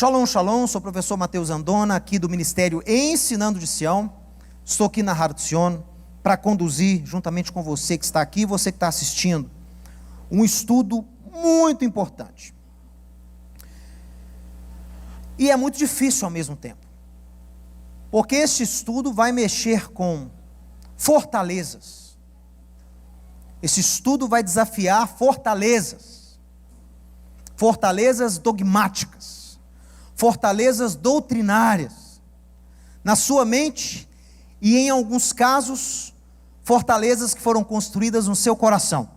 Shalom, shalom, sou o professor Mateus Andona, aqui do Ministério Ensinando de Sião. Estou aqui na Har Zion para conduzir, juntamente com você que está aqui e você que está assistindo, um estudo muito importante. E é muito difícil ao mesmo tempo, porque este estudo vai mexer com fortalezas. Esse estudo vai desafiar fortalezas dogmáticas, fortalezas doutrinárias, na sua mente e, em alguns casos, fortalezas que foram construídas no seu coração.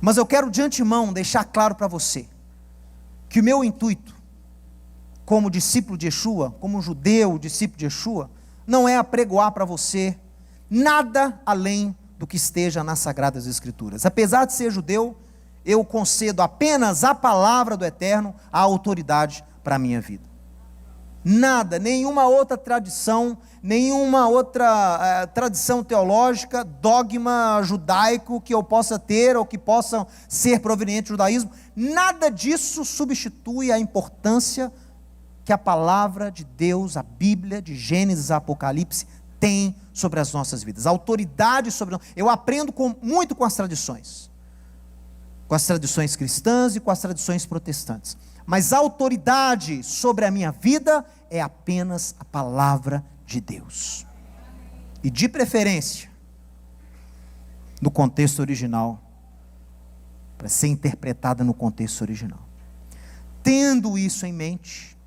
Mas eu quero de antemão deixar claro para você, que o meu intuito, como discípulo de Yeshua, como judeu discípulo de Yeshua, não é apregoar para você nada além do que esteja nas Sagradas Escrituras. Apesar de ser judeu, eu concedo apenas a palavra do Eterno, a autoridade para a minha vida. Nada, nenhuma outra tradição, nenhuma outra tradição teológica, dogma judaico que eu possa ter ou que possa ser proveniente do judaísmo, nada disso substitui a importância que a palavra de Deus, a Bíblia, de Gênesis a Apocalipse, tem sobre as nossas vidas. A autoridade sobre nós. Eu aprendo muito com as tradições cristãs e com as tradições protestantes. Mas a autoridade sobre a minha vida é apenas a palavra de Deus. E de preferência, no contexto original, para ser interpretada no contexto original. Tendo isso em mente,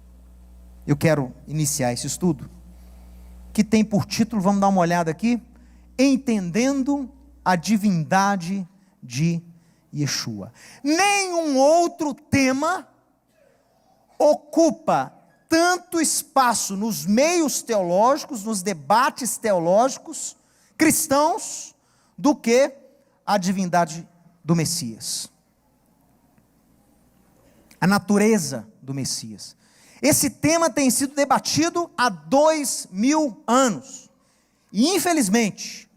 eu quero iniciar esse estudo, que tem por título, vamos dar uma olhada aqui, Entendendo a Divindade de Yeshua. Nenhum outro tema ocupa tanto espaço nos meios teológicos, nos debates teológicos cristãos, do que a divindade do Messias. A natureza do Messias. Esse tema tem sido debatido há 2000 anos. E infelizmente,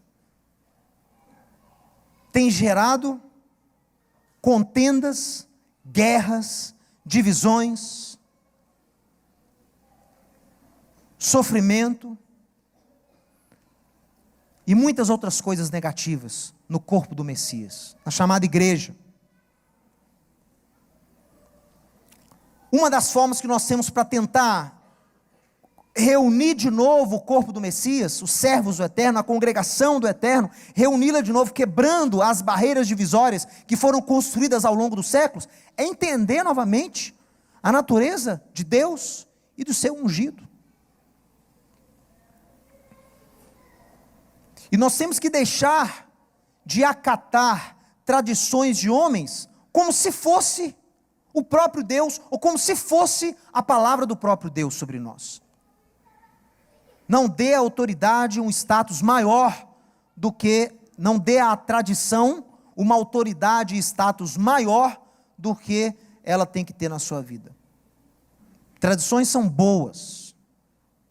tem gerado contendas, guerras, divisões, sofrimento e muitas outras coisas negativas no corpo do Messias, na chamada igreja. Uma das formas que nós temos para tentar reunir de novo o corpo do Messias, os servos do Eterno, a congregação do Eterno, reuni-la de novo, quebrando as barreiras divisórias que foram construídas ao longo dos séculos, é entender novamente a natureza de Deus e do seu ungido. E nós temos que deixar de acatar tradições de homens como se fosse o próprio Deus, ou como se fosse a palavra do próprio Deus sobre nós. Não dê à autoridade um status maior do que, não dê à tradição uma autoridade e status maior do que ela tem que ter na sua vida. Tradições são boas,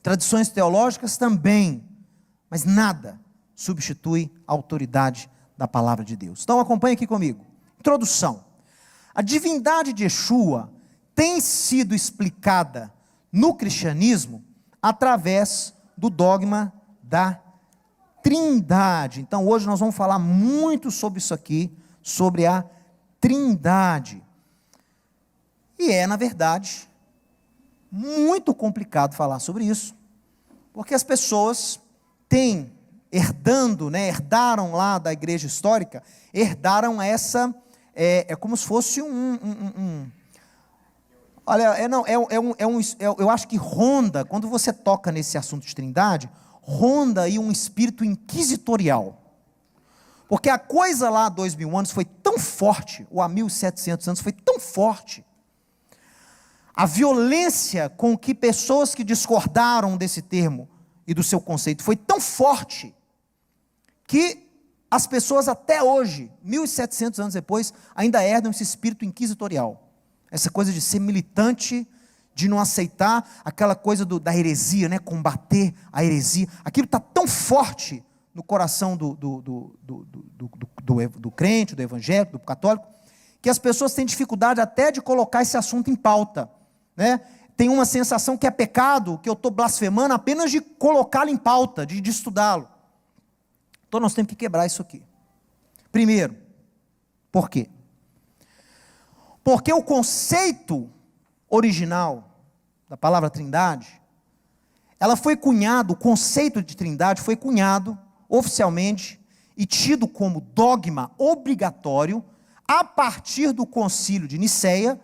tradições teológicas também, mas nada substitui a autoridade da palavra de Deus. Então acompanhe aqui comigo. Introdução. A divindade de Yeshua tem sido explicada no cristianismo através do dogma da Trindade. Então hoje nós vamos falar muito sobre isso aqui, sobre a Trindade. E é, na verdade, muito complicado falar sobre isso, porque as pessoas têm herdaram lá da igreja histórica, herdaram essa, é como se fosse eu acho que ronda, quando você toca nesse assunto de Trindade, ronda aí um espírito inquisitorial, porque a coisa lá há 2000 anos foi tão forte, ou há 1700 anos foi tão forte, a violência com que pessoas que discordaram desse termo e do seu conceito foi tão forte, que as pessoas até hoje, 1700 anos depois, ainda herdam esse espírito inquisitorial. Essa coisa de ser militante, de não aceitar aquela coisa da heresia, né? Combater a heresia. Aquilo está tão forte no coração do crente, do evangélico, do católico, que as pessoas têm dificuldade até de colocar esse assunto em pauta, né? Tem uma sensação que é pecado, que eu estou blasfemando apenas de colocá-lo em pauta, de estudá-lo. Então nós temos que quebrar isso aqui. Primeiro, por quê? Porque o conceito original da palavra trindade, ela foi cunhado, o conceito de trindade foi cunhado oficialmente e tido como dogma obrigatório a partir do concílio de Nicéia,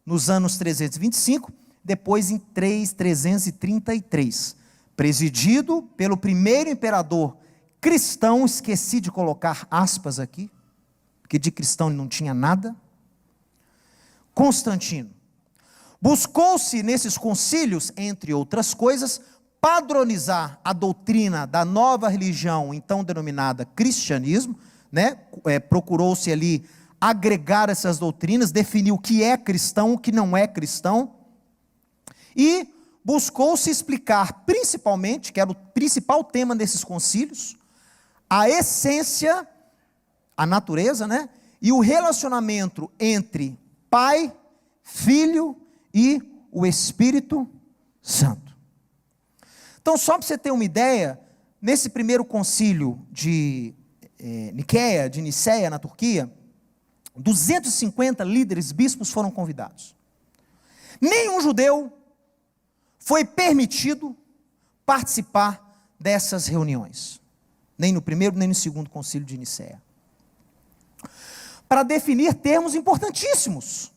nos anos 325, depois em 333, presidido pelo primeiro imperador cristão, esqueci de colocar aspas aqui, porque de cristão ele não tinha nada, Constantino. Buscou-se nesses concílios, entre outras coisas, padronizar a doutrina da nova religião, então denominada cristianismo, né? Procurou-se ali agregar essas doutrinas, definir o que é cristão, o que não é cristão, e buscou-se explicar principalmente, que era o principal tema desses concílios, a essência, a natureza, né? E o relacionamento entre Pai, Filho e o Espírito Santo. Então, só para você ter uma ideia, nesse primeiro concílio de Nicéia, na Turquia, 250 líderes bispos foram convidados. Nenhum judeu foi permitido participar dessas reuniões, nem no primeiro, nem no segundo concílio de Nicéia, para definir termos importantíssimos,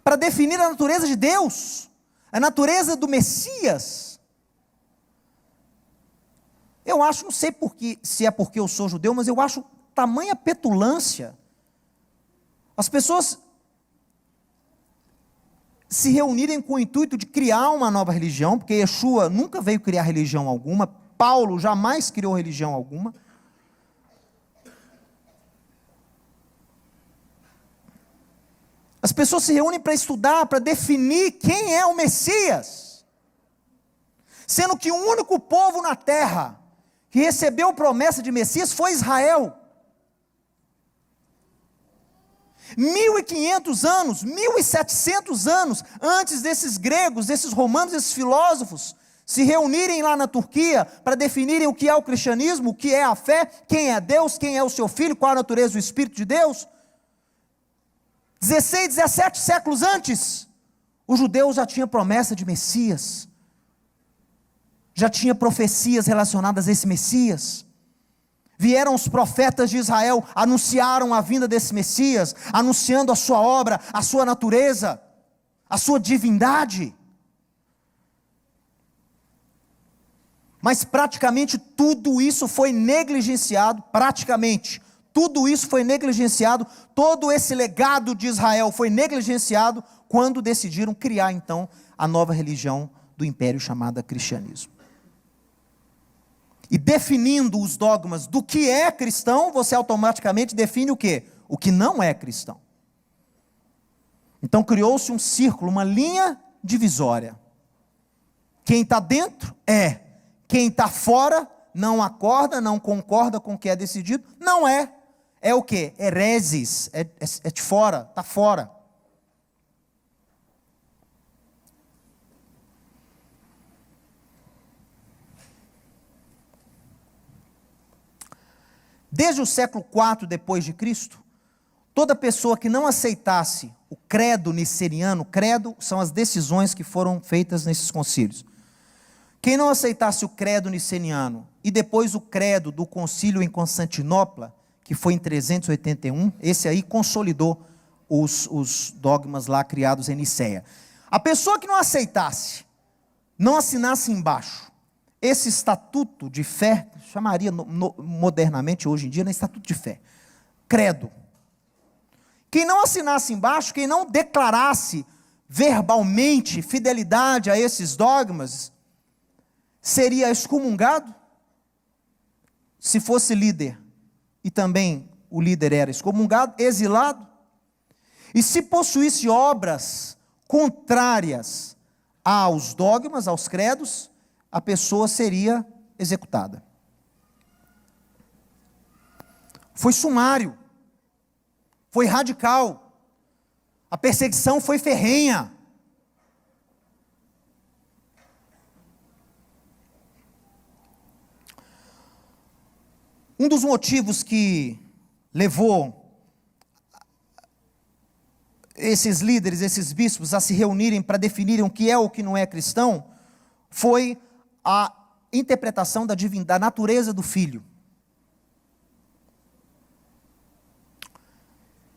para definir a natureza de Deus, a natureza do Messias. Eu acho, não sei se é porque eu sou judeu, mas eu acho tamanha petulância. As pessoas se reunirem com o intuito de criar uma nova religião, porque Yeshua nunca veio criar religião alguma, Paulo jamais criou religião alguma. As pessoas se reúnem para estudar, para definir quem é o Messias, sendo que o único povo na terra que recebeu promessa de Messias foi Israel. 1.500 anos, 1.700 anos antes desses gregos, desses romanos, desses filósofos se reunirem lá na Turquia para definirem o que é o cristianismo, o que é a fé, quem é Deus, quem é o seu filho, qual a natureza do Espírito de Deus. 16, 17 séculos antes, os judeus já tinham promessa de Messias, já tinha profecias relacionadas a esse Messias. Vieram os profetas de Israel, anunciaram a vinda desse Messias, anunciando a sua obra, a sua natureza, a sua divindade. Mas praticamente tudo isso foi negligenciado, todo esse legado de Israel foi negligenciado quando decidiram criar então a nova religião do império chamada cristianismo. E definindo os dogmas do que é cristão, você automaticamente define o quê? O que não é cristão. Então criou-se um círculo, uma linha divisória. Quem está dentro é, quem está fora não acorda, não concorda com o que é decidido, não é. É o quê? Hereses, é de fora, está fora. Desde o século IV depois de Cristo, toda pessoa que não aceitasse o credo niceniano, credo são as decisões que foram feitas nesses concílios. Quem não aceitasse o credo niceniano e depois o credo do concílio em Constantinopla, que foi em 381, esse aí consolidou os dogmas lá criados em Nicéia. A pessoa que não aceitasse, não assinasse embaixo, esse estatuto de fé, chamaria modernamente hoje em dia, estatuto de fé, credo. Quem não assinasse embaixo, quem não declarasse verbalmente fidelidade a esses dogmas, seria excomungado, se fosse líder, e também o líder era excomungado, exilado, e se possuísse obras contrárias aos dogmas, aos credos, a pessoa seria executada. Foi sumário. foi radical, a perseguição foi ferrenha. Um dos motivos que levou esses líderes, esses bispos, a se reunirem para definirem o que é ou o que não é cristão, foi a interpretação da natureza do Filho.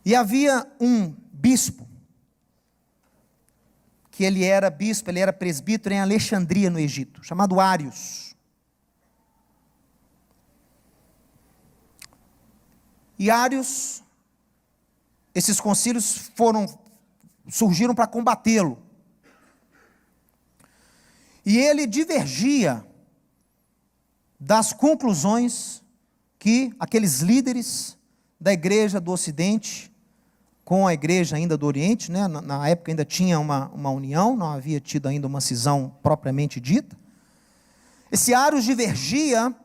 E havia um bispo, que ele era bispo, ele era presbítero em Alexandria, no Egito, chamado Ários. E Ários, esses concílios surgiram para combatê-lo. E ele divergia das conclusões que aqueles líderes da igreja do Ocidente, com a igreja ainda do Oriente, né? Na época ainda tinha uma união, não havia tido ainda uma cisão propriamente dita. Esse Ários divergia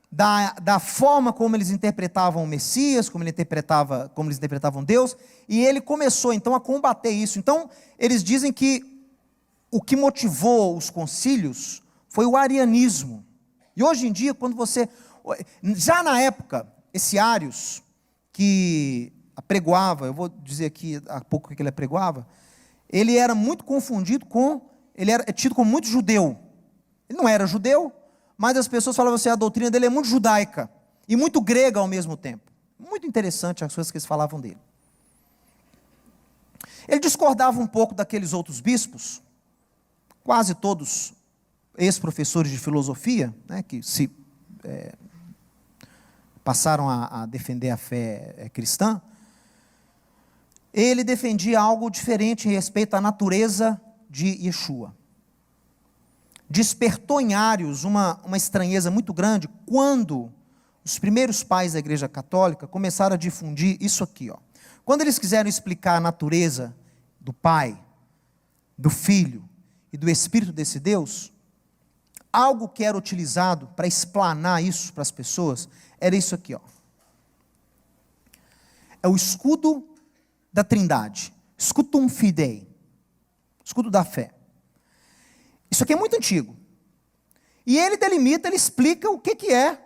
da forma como eles interpretavam o Messias, como eles interpretavam Deus, e ele começou então a combater isso. Então, eles dizem que o que motivou os concílios foi o arianismo. E hoje em dia, já na época, esse Ários, que apregoava, eu vou dizer aqui há pouco o que ele apregoava, ele era muito confundido ele era tido como muito judeu. Ele não era judeu, mas as pessoas falavam assim, a doutrina dele é muito judaica, e muito grega ao mesmo tempo. Muito interessante as coisas que eles falavam dele. Ele discordava um pouco daqueles outros bispos, quase todos ex-professores de filosofia, né, que passaram a defender a fé cristã. Ele defendia algo diferente em respeito à natureza de Yeshua. Despertou em Ários uma estranheza muito grande quando os primeiros pais da Igreja Católica começaram a difundir isso aqui. Quando eles quiseram explicar a natureza do Pai, do Filho e do Espírito desse Deus, algo que era utilizado para explanar isso para as pessoas, era isso aqui. É o escudo da Trindade, Scutum Fidei, escudo da fé. Isso aqui é muito antigo. E ele delimita, ele explica o que é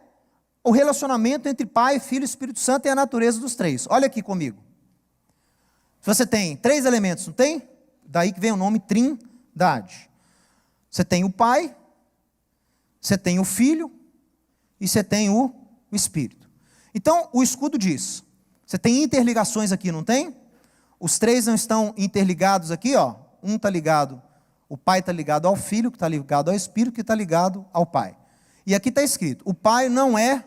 o relacionamento entre Pai, Filho e Espírito Santo e a natureza dos três. Olha aqui comigo. Você tem 3 elementos, não tem? Daí que vem o nome Trindade. Você tem o Pai, você tem o Filho e você tem o Espírito. Então, o escudo diz, você tem interligações aqui, não tem? Os 3 não estão interligados aqui, um está ligado, o Pai está ligado ao Filho, que está ligado ao Espírito, que está ligado ao Pai. E aqui está escrito, o Pai não é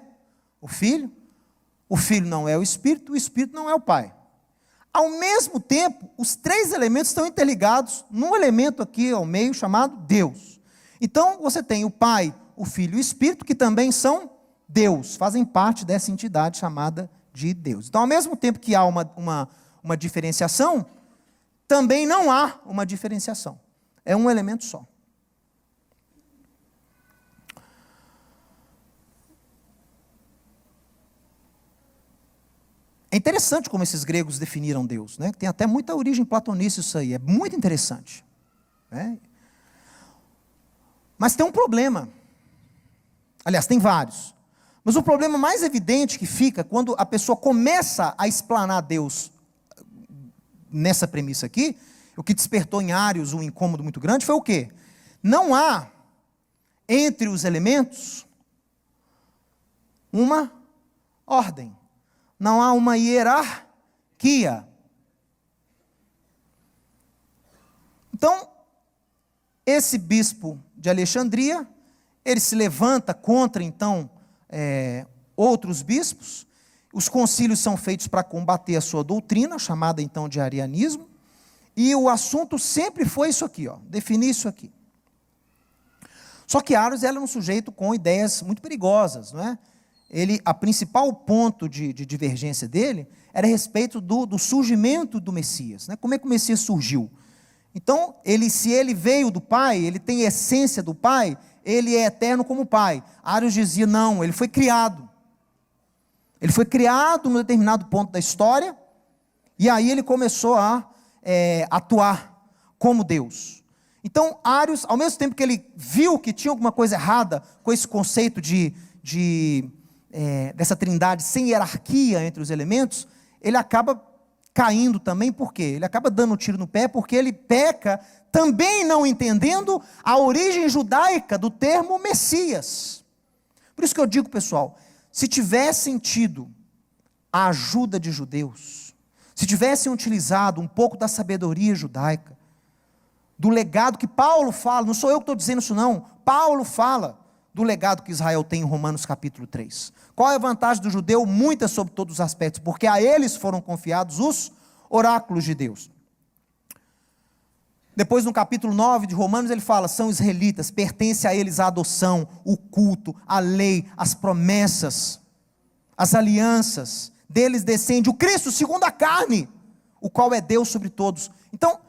o Filho não é o Espírito não é o Pai. Ao mesmo tempo, os 3 elementos estão interligados num elemento aqui ao meio chamado Deus. Então, você tem o Pai, o Filho e o Espírito, que também são Deus, fazem parte dessa entidade chamada de Deus. Então, ao mesmo tempo que há uma diferenciação, também não há uma diferenciação. É um elemento só. É interessante como esses gregos definiram Deus, né? Tem até muita origem platonista isso aí, é muito interessante, né? Mas tem um problema. Aliás, tem vários. Mas o problema mais evidente que fica quando a pessoa começa a explanar Deus nessa premissa aqui, o que despertou em Ários um incômodo muito grande foi o quê? Não há entre os elementos uma ordem. Não há uma hierarquia. Então, esse bispo de Alexandria, ele se levanta contra, então, outros bispos. Os concílios são feitos para combater a sua doutrina, chamada, então, de arianismo. E o assunto sempre foi isso aqui, definir isso aqui. Só que Ários era um sujeito com ideias muito perigosas, não é? A principal ponto de divergência dele era a respeito do surgimento do Messias, né? Como é que o Messias surgiu? Então, se ele veio do Pai, ele tem a essência do Pai, ele é eterno como Pai. Ários dizia, não, ele foi criado. Ele foi criado num determinado ponto da história, E aí ele começou a atuar como Deus. Então, Arius, ao mesmo tempo que ele viu que tinha alguma coisa errada com esse conceito dessa trindade sem hierarquia entre os elementos, ele acaba caindo também, por quê? Ele acaba dando um tiro no pé, porque ele peca também não entendendo a origem judaica do termo Messias. Por isso que eu digo, pessoal, se tivessem tido a ajuda de judeus, se tivessem utilizado um pouco da sabedoria judaica, do legado que Paulo fala, não sou eu que estou dizendo isso não, Paulo fala do legado que Israel tem em Romanos capítulo 3. Qual é a vantagem do judeu? Muita sobre todos os aspectos, porque a eles foram confiados os oráculos de Deus. Depois no capítulo 9 de Romanos ele fala, são israelitas, pertence a eles a adoção, o culto, a lei, as promessas, as alianças, deles descende o Cristo segundo a carne, o qual é Deus sobre todos. Então,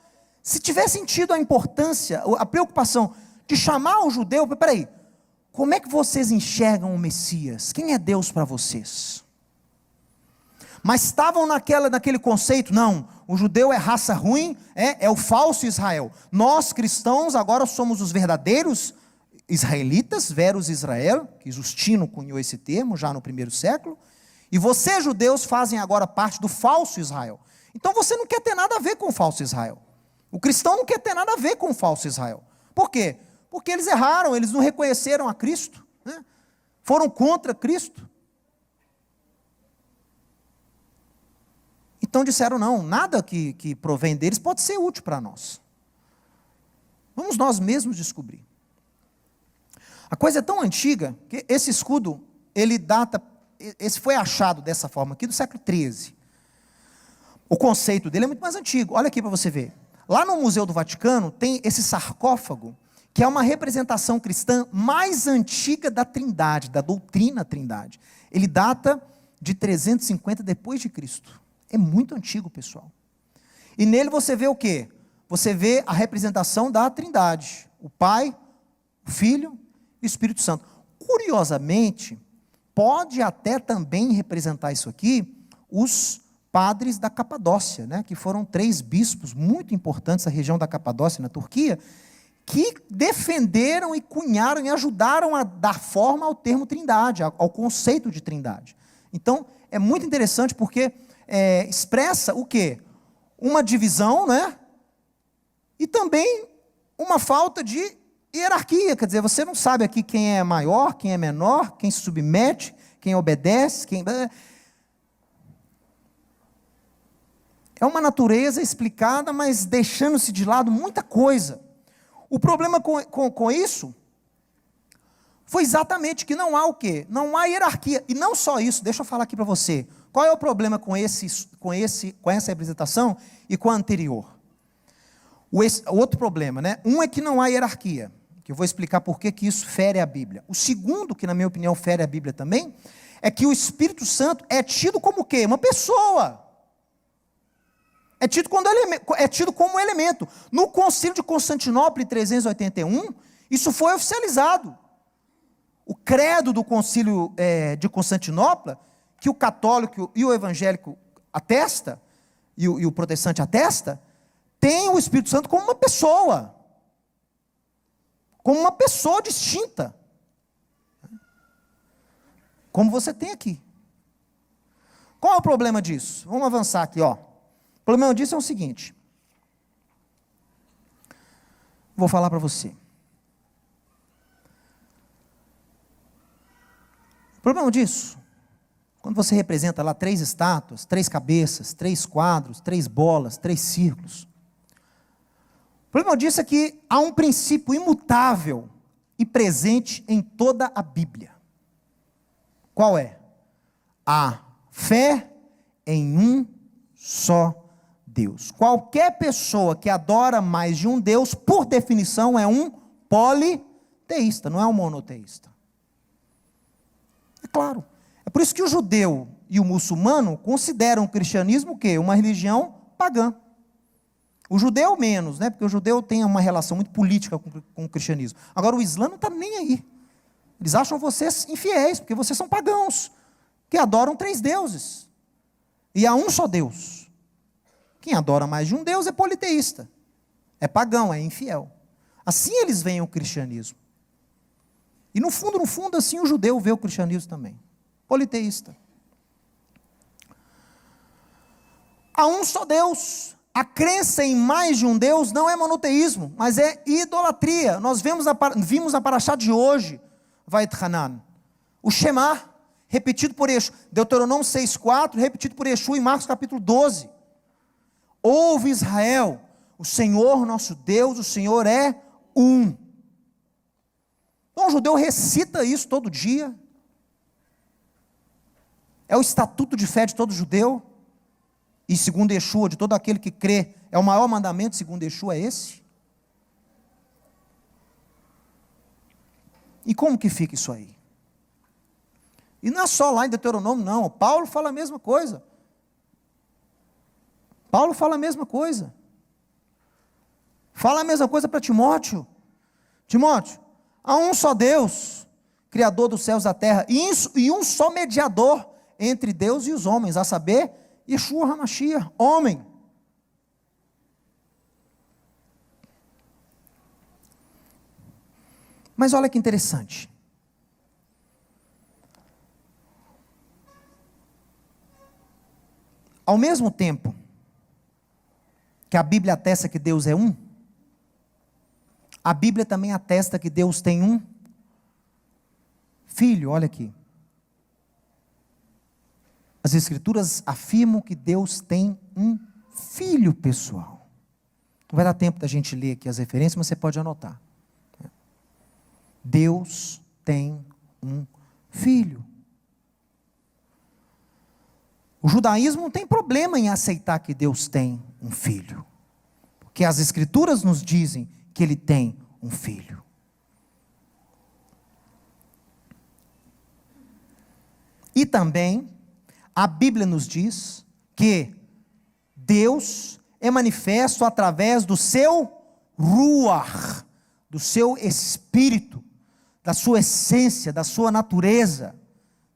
se tivessem tido a importância, a preocupação de chamar o judeu, peraí, como é que vocês enxergam o Messias? Quem é Deus para vocês? Mas estavam naquele conceito, não, o judeu é raça ruim, é o falso Israel. Nós cristãos agora somos os verdadeiros israelitas, verus Israel, que Justino cunhou esse termo já no primeiro século, e vocês judeus fazem agora parte do falso Israel. Então você não quer ter nada a ver com o falso Israel. O cristão não quer ter nada a ver com o falso Israel. Por quê? Porque eles erraram, eles não reconheceram a Cristo, né? Foram contra Cristo. Então disseram, não, nada que provém deles pode ser útil para nós. Vamos nós mesmos descobrir. A coisa é tão antiga, que esse escudo, ele data, esse foi achado dessa forma aqui do século XIII. O conceito dele é muito mais antigo, olha aqui para você ver. Lá no Museu do Vaticano tem esse sarcófago, que é uma representação cristã mais antiga da Trindade, da doutrina Trindade. Ele data de 350 depois de Cristo. É muito antigo, pessoal. E nele você vê o quê? Você vê a representação da Trindade. O Pai, o Filho e o Espírito Santo. Curiosamente, pode até também representar isso aqui, os padres da Capadócia, né? Que foram 3 bispos muito importantes da região da Capadócia, na Turquia, que defenderam e cunharam e ajudaram a dar forma ao termo Trindade, ao conceito de Trindade. Então, é muito interessante porque expressa o quê? Uma divisão, né? E também uma falta de hierarquia, quer dizer, você não sabe aqui quem é maior, quem é menor, quem se submete, quem obedece, quem... É uma natureza explicada, mas deixando-se de lado muita coisa. O problema com isso foi exatamente que não há o quê? Não há hierarquia. E não só isso, deixa eu falar aqui para você. Qual é o problema com essa representação e com a anterior? O outro problema, né? Um é que não há hierarquia, que eu vou explicar por que isso fere a Bíblia. O segundo, que na minha opinião fere a Bíblia também, é que o Espírito Santo é tido como o quê? Uma pessoa. É tido como elemento. No Concílio de Constantinopla, em 381, isso foi oficializado. O credo do Concílio de Constantinopla, que o católico e o evangélico atesta, e o protestante atesta, tem o Espírito Santo como uma pessoa distinta, como você tem aqui. Qual é o problema disso? Vamos avançar aqui, ó. O problema disso é o seguinte, vou falar para você. O problema disso, quando você representa lá 3 estátuas, 3 cabeças, 3 quadros, 3 bolas, 3 círculos, o problema disso é que há um princípio imutável e presente em toda a Bíblia. Qual é? A fé em um só Deus. Qualquer pessoa que adora mais de um Deus, por definição, é um politeísta, não é um monoteísta. É claro. É por isso que o judeu e o muçulmano consideram o cristianismo o quê? Uma religião pagã. O judeu menos, né? Porque o judeu tem uma relação muito política com o cristianismo. Agora o Islã não está nem aí. Eles acham vocês infiéis, porque vocês são pagãos, que adoram 3 deuses. E há um só Deus. Quem adora mais de um Deus é politeísta, é pagão, é infiel. Assim eles veem o cristianismo. E no fundo, assim o judeu vê o cristianismo também. Politeísta. Há um só Deus. A crença em mais de um Deus não é monoteísmo, mas é idolatria. Nós vimos na paraxá de hoje, Vaetchanan, o Shema, repetido por Yeshua, Deuteronômio 6,4, repetido por Yeshua em Marcos capítulo 12. Ouve Israel, o Senhor nosso Deus, o Senhor é um. Então o judeu recita isso todo dia. É o estatuto de fé de todo judeu. E segundo Yeshua, de todo aquele que crê, é o maior mandamento, segundo Yeshua, é esse. E como que fica isso aí? E não é só lá em Deuteronômio, não. Paulo fala a mesma coisa. Paulo fala a mesma coisa. Fala a mesma coisa para Timóteo. Timóteo, há um só Deus, Criador dos céus e da terra, e um só mediador entre Deus e os homens, a saber, Yeshua HaMashiach, homem. Mas olha que interessante. Ao mesmo tempo que a Bíblia atesta que Deus é um, a Bíblia também atesta que Deus tem um filho, olha aqui. As Escrituras afirmam que Deus tem um filho pessoal. Não vai dar tempo da gente ler aqui as referências, mas você pode anotar. Deus tem um filho. O judaísmo não tem problema em aceitar que Deus tem um filho, porque as Escrituras nos dizem que Ele tem um filho. E também a Bíblia nos diz que Deus é manifesto através do seu ruach, do seu espírito, da sua essência, da sua natureza.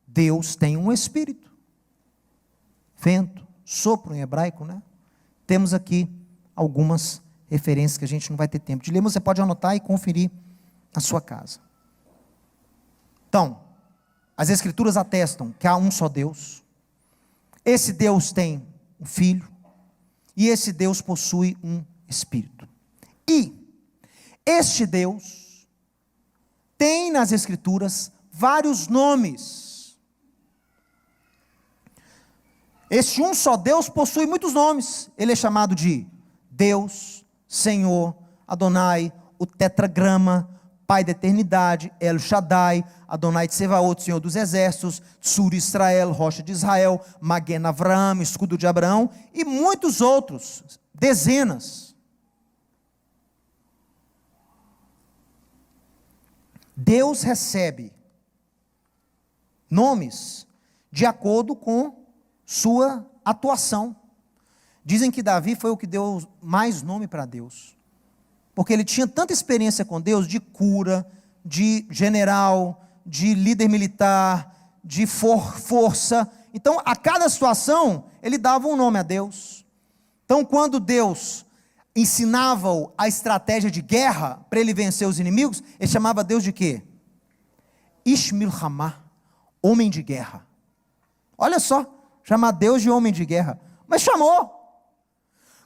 Deus tem um espírito. Vento, sopro em hebraico, né? Temos aqui algumas referências que a gente não vai ter tempo de ler, mas você pode anotar e conferir na sua casa. Então, as Escrituras atestam que há um só Deus. Esse Deus tem um filho, e esse Deus possui um espírito. E este Deus tem nas Escrituras vários nomes. Este um só Deus possui muitos nomes. Ele é chamado de Deus, Senhor, Adonai, o tetragrama, Pai da eternidade, El Shaddai, Adonai Tsevaot, Senhor dos exércitos, Tsur Israel, Rocha de Israel, Magen Avraham, escudo de Abraão, e muitos outros, dezenas. Deus recebe nomes de acordo com sua atuação. Dizem que Davi foi o que deu mais nome para Deus, porque ele tinha tanta experiência com Deus, de cura, de general, de líder militar, de força. Então, a cada situação, ele dava um nome a Deus. Então, quando Deus ensinava-o a estratégia de guerra, para ele vencer os inimigos, ele chamava Deus de quê? Ish Milhamah, homem de guerra. Olha só, chamar Deus de homem de guerra. Mas chamou.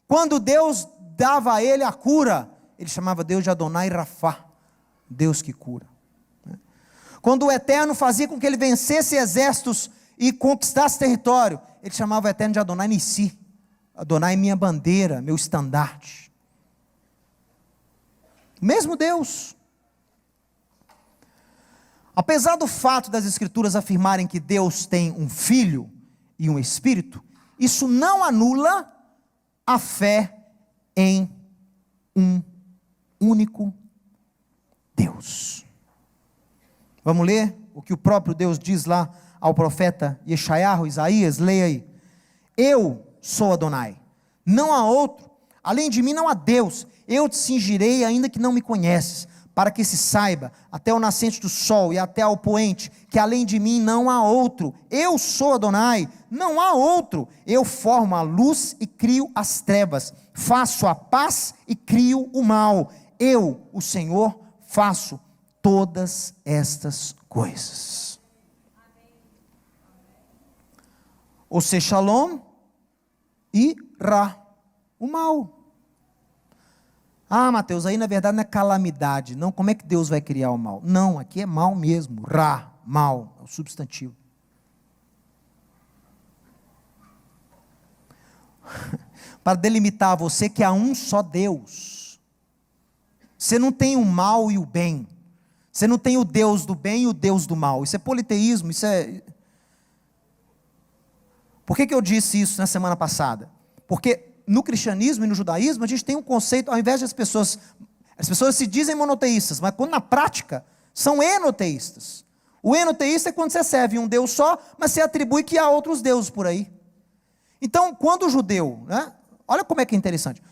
Quando Deus dava a ele a cura, ele chamava Deus de Adonai Rafá, Deus que cura. Quando o Eterno fazia com que ele vencesse exércitos e conquistasse território, ele chamava o Eterno de Adonai Nissi, Adonai minha bandeira, meu estandarte. Mesmo Deus. Apesar do fato das Escrituras afirmarem que Deus tem um filho e um espírito, isso não anula a fé em um único Deus. Vamos ler o que o próprio Deus diz lá ao profeta Yeshayahu, Isaías, leia aí. Eu sou Adonai, não há outro, além de mim não há Deus, eu te cingirei ainda que não me conheces, para que se saiba, até o nascente do sol e até ao poente, que além de mim não há outro. Eu sou Adonai, não há outro. Eu formo a luz e crio as trevas, faço a paz e crio o mal. Eu, o Senhor, faço todas estas coisas. Ou seja, Shalom e Ra, o mal. Ah, Mateus, aí na verdade não é calamidade. Não, como é que Deus vai criar o mal? Não, aqui é mal mesmo. Ra, mal, é o substantivo. Para delimitar a você que há um só Deus. Você não tem o mal e o bem. Você não tem o Deus do bem e o Deus do mal. Isso é politeísmo, isso é... Por que eu disse isso na semana passada? Porque no cristianismo e no judaísmo, a gente tem um conceito, ao invés de as pessoas se dizem monoteístas, mas quando na prática, são enoteístas. O enoteísta é quando você serve um Deus só, mas você atribui que há outros deuses por aí. Então, quando o judeu, né, olha como é que é interessante,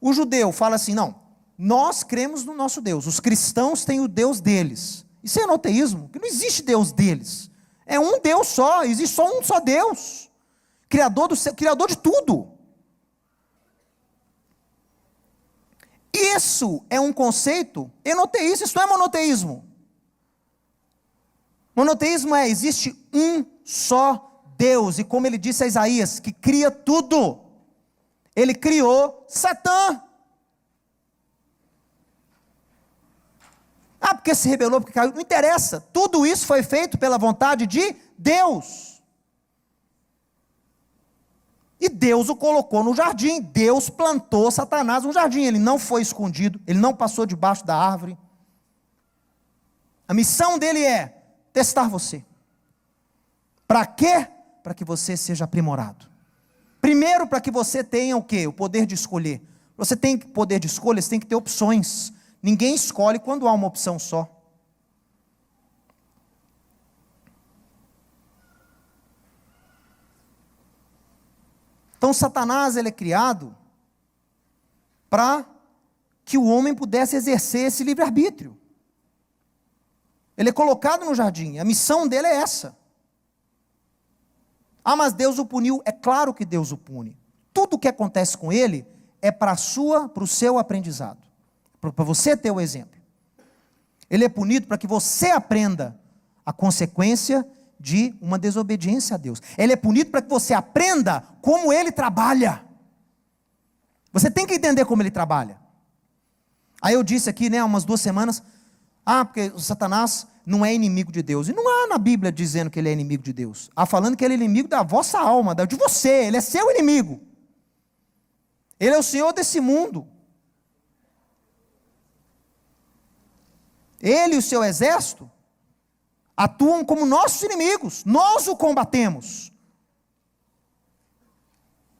o judeu fala assim, não, nós cremos no nosso Deus, os cristãos têm o Deus deles. Isso é enoteísmo, que não existe Deus deles. É um Deus só, existe só um só Deus, criador de tudo. Isso é um conceito enoteísta, isso não é monoteísmo. Monoteísmo existe um só Deus, e como ele disse a Isaías, que cria tudo. Ele criou Satã. Ah, porque se rebelou, porque caiu, não interessa. Tudo isso foi feito pela vontade de Deus. E Deus o colocou no jardim, Deus plantou Satanás no jardim, ele não foi escondido, ele não passou debaixo da árvore. A missão dele é testar você. Para quê? Para que você seja aprimorado. Primeiro, para que você tenha o quê? O poder de escolher. Você tem poder de escolha, você tem que ter opções. Ninguém escolhe quando há uma opção só. Então Satanás ele é criado para que o homem pudesse exercer esse livre-arbítrio. Ele é colocado no jardim, a missão dele é essa. Ah, mas Deus o puniu. É claro que Deus o pune. Tudo o que acontece com ele é para o seu aprendizado, para você ter o exemplo. Ele é punido para que você aprenda a consequência de uma desobediência a Deus. Ele é punido para que você aprenda como ele trabalha. Você tem que entender como ele trabalha. Aí eu disse aqui, há umas 2 semanas, porque o Satanás não é inimigo de Deus. E não há na Bíblia dizendo que ele é inimigo de Deus. Há falando que ele é inimigo da vossa alma, de você, ele é seu inimigo. Ele é o senhor desse mundo. Ele e o seu exército atuam como nossos inimigos, nós o combatemos.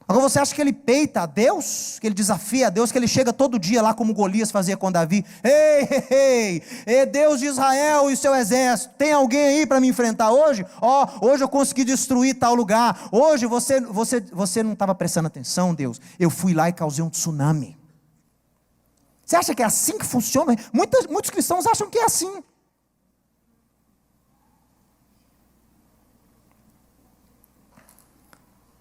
Agora você acha que ele peita a Deus, que ele desafia a Deus, que ele chega todo dia lá como Golias fazia com Davi, ei, Deus de Israel e seu exército, tem alguém aí para me enfrentar hoje? Hoje eu consegui destruir tal lugar, hoje você não estava prestando atenção, Deus, eu fui lá e causei um tsunami. Você acha que é assim que funciona? Muitos cristãos acham que é assim.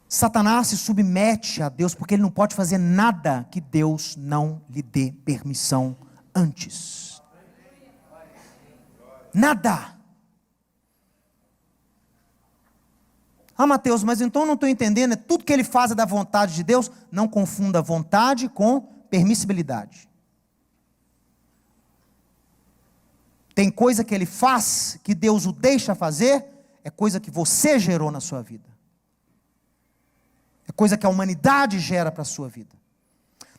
Satanás se submete a Deus porque ele não pode fazer nada que Deus não lhe dê permissão antes. Nada. Mateus, mas então eu não estou entendendo, tudo que ele faz é da vontade de Deus. Não confunda vontade com permissibilidade. Tem coisa que ele faz, que Deus o deixa fazer, é coisa que você gerou na sua vida. É coisa que a humanidade gera para a sua vida.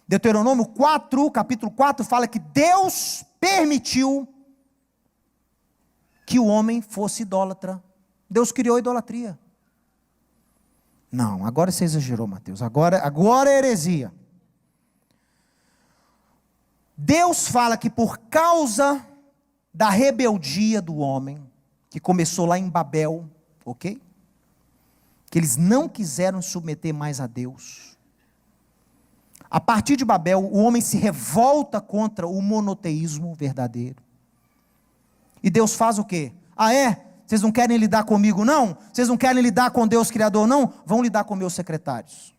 Deuteronômio 4, capítulo 4, fala que Deus permitiu que o homem fosse idólatra. Deus criou a idolatria. Não, agora você exagerou, Mateus. Agora é heresia. Deus fala que por causa da rebeldia do homem, que começou lá em Babel, ok? Que eles não quiseram submeter mais a Deus. A partir de Babel, o homem se revolta contra o monoteísmo verdadeiro. E Deus faz o quê? Ah, é? Vocês não querem lidar comigo, não? Vocês não querem lidar com Deus Criador, não? Vão lidar com meus secretários.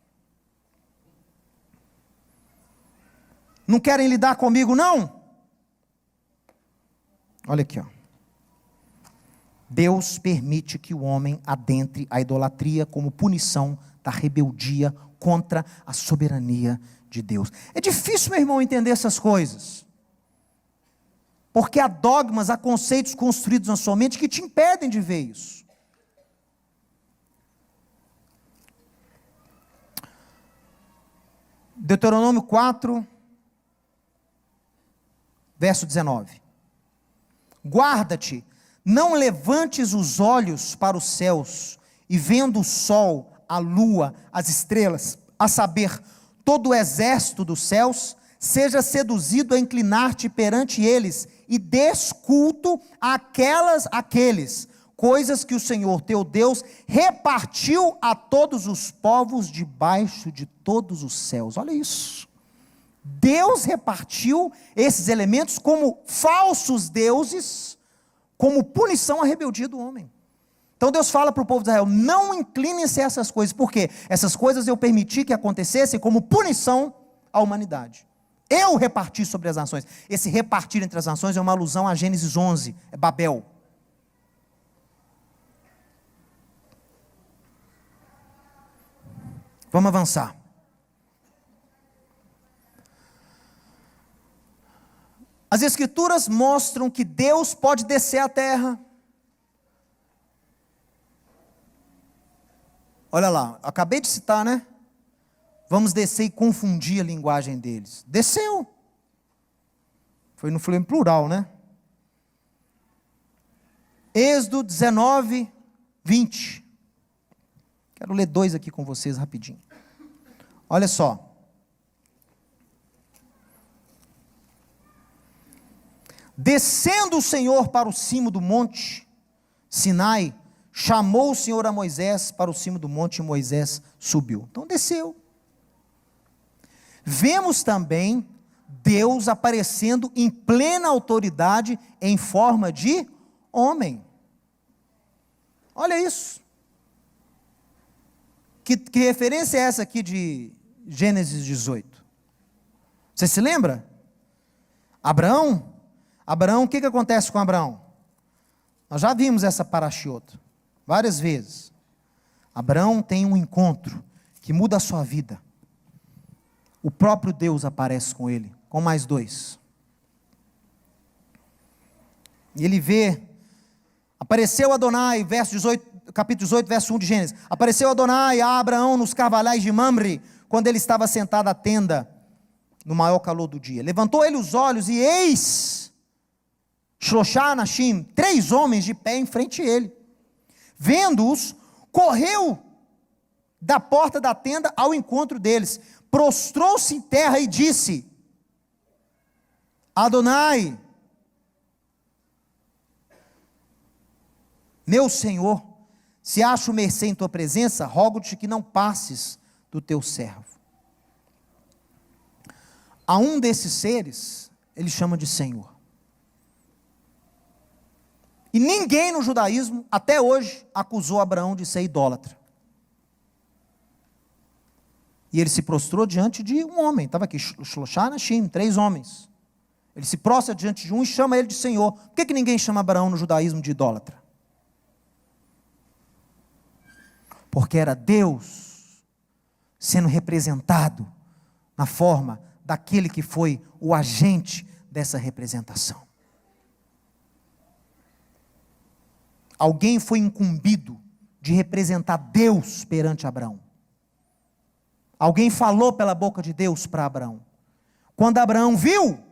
Não querem lidar comigo, não? Olha aqui, ó. Deus permite que o homem adentre a idolatria como punição da rebeldia contra a soberania de Deus. É difícil, meu irmão, entender essas coisas. Porque há dogmas, há conceitos construídos na sua mente que te impedem de ver isso. Deuteronômio 4, verso 19. Guarda-te, não levantes os olhos para os céus, e vendo o sol, a lua, as estrelas, a saber, todo o exército dos céus, seja seduzido a inclinar-te perante eles, e des culto àqueles coisas que o Senhor teu Deus repartiu a todos os povos debaixo de todos os céus. Olha isso. Deus repartiu esses elementos como falsos deuses, como punição à rebeldia do homem. Então Deus fala para o povo de Israel: não inclinem-se a essas coisas, porque essas coisas eu permiti que acontecessem como punição à humanidade. Eu reparti sobre as nações. Esse repartir entre as nações é uma alusão a Gênesis 11, é Babel. Vamos avançar. As Escrituras mostram que Deus pode descer à terra. Olha lá, acabei de citar, né? Vamos descer e confundir a linguagem deles. Desceu. Foi em plural, né? Êxodo 19, 20. Quero ler 2 aqui com vocês rapidinho. Olha só. Descendo o Senhor para o cimo do monte Sinai, chamou o Senhor a Moisés para o cimo do monte e Moisés subiu. Então desceu. Vemos também Deus aparecendo em plena autoridade em forma de homem. Olha isso. Que referência é essa aqui de Gênesis 18? Você se lembra? Abraão, o que acontece com Abraão? Nós já vimos essa paraxiota várias vezes. Abraão tem um encontro que muda a sua vida. O próprio Deus aparece com ele, com mais 2. E ele vê, apareceu Adonai, capítulo 18, verso 1 de Gênesis. Apareceu Adonai a Abraão nos carvalhais de Mamre, quando ele estava sentado à tenda, no maior calor do dia. Levantou ele os olhos e eis, Shloshá Anashim, 3 homens de pé em frente a ele. Vendo-os, correu da porta da tenda ao encontro deles, prostrou-se em terra e disse: Adonai, meu Senhor, se acho mercê em tua presença, rogo-te que não passes do teu servo. A um desses seres, ele chama de Senhor. E ninguém no judaísmo, até hoje, acusou Abraão de ser idólatra. E ele se prostrou diante de um homem, estava aqui, Shloshá Anashim, 3 homens. Ele se prostra diante de um e chama ele de Senhor. Por que ninguém chama Abraão no judaísmo de idólatra? Porque era Deus sendo representado na forma daquele que foi o agente dessa representação. Alguém foi incumbido de representar Deus perante Abraão. Alguém falou pela boca de Deus para Abraão. Quando Abraão viu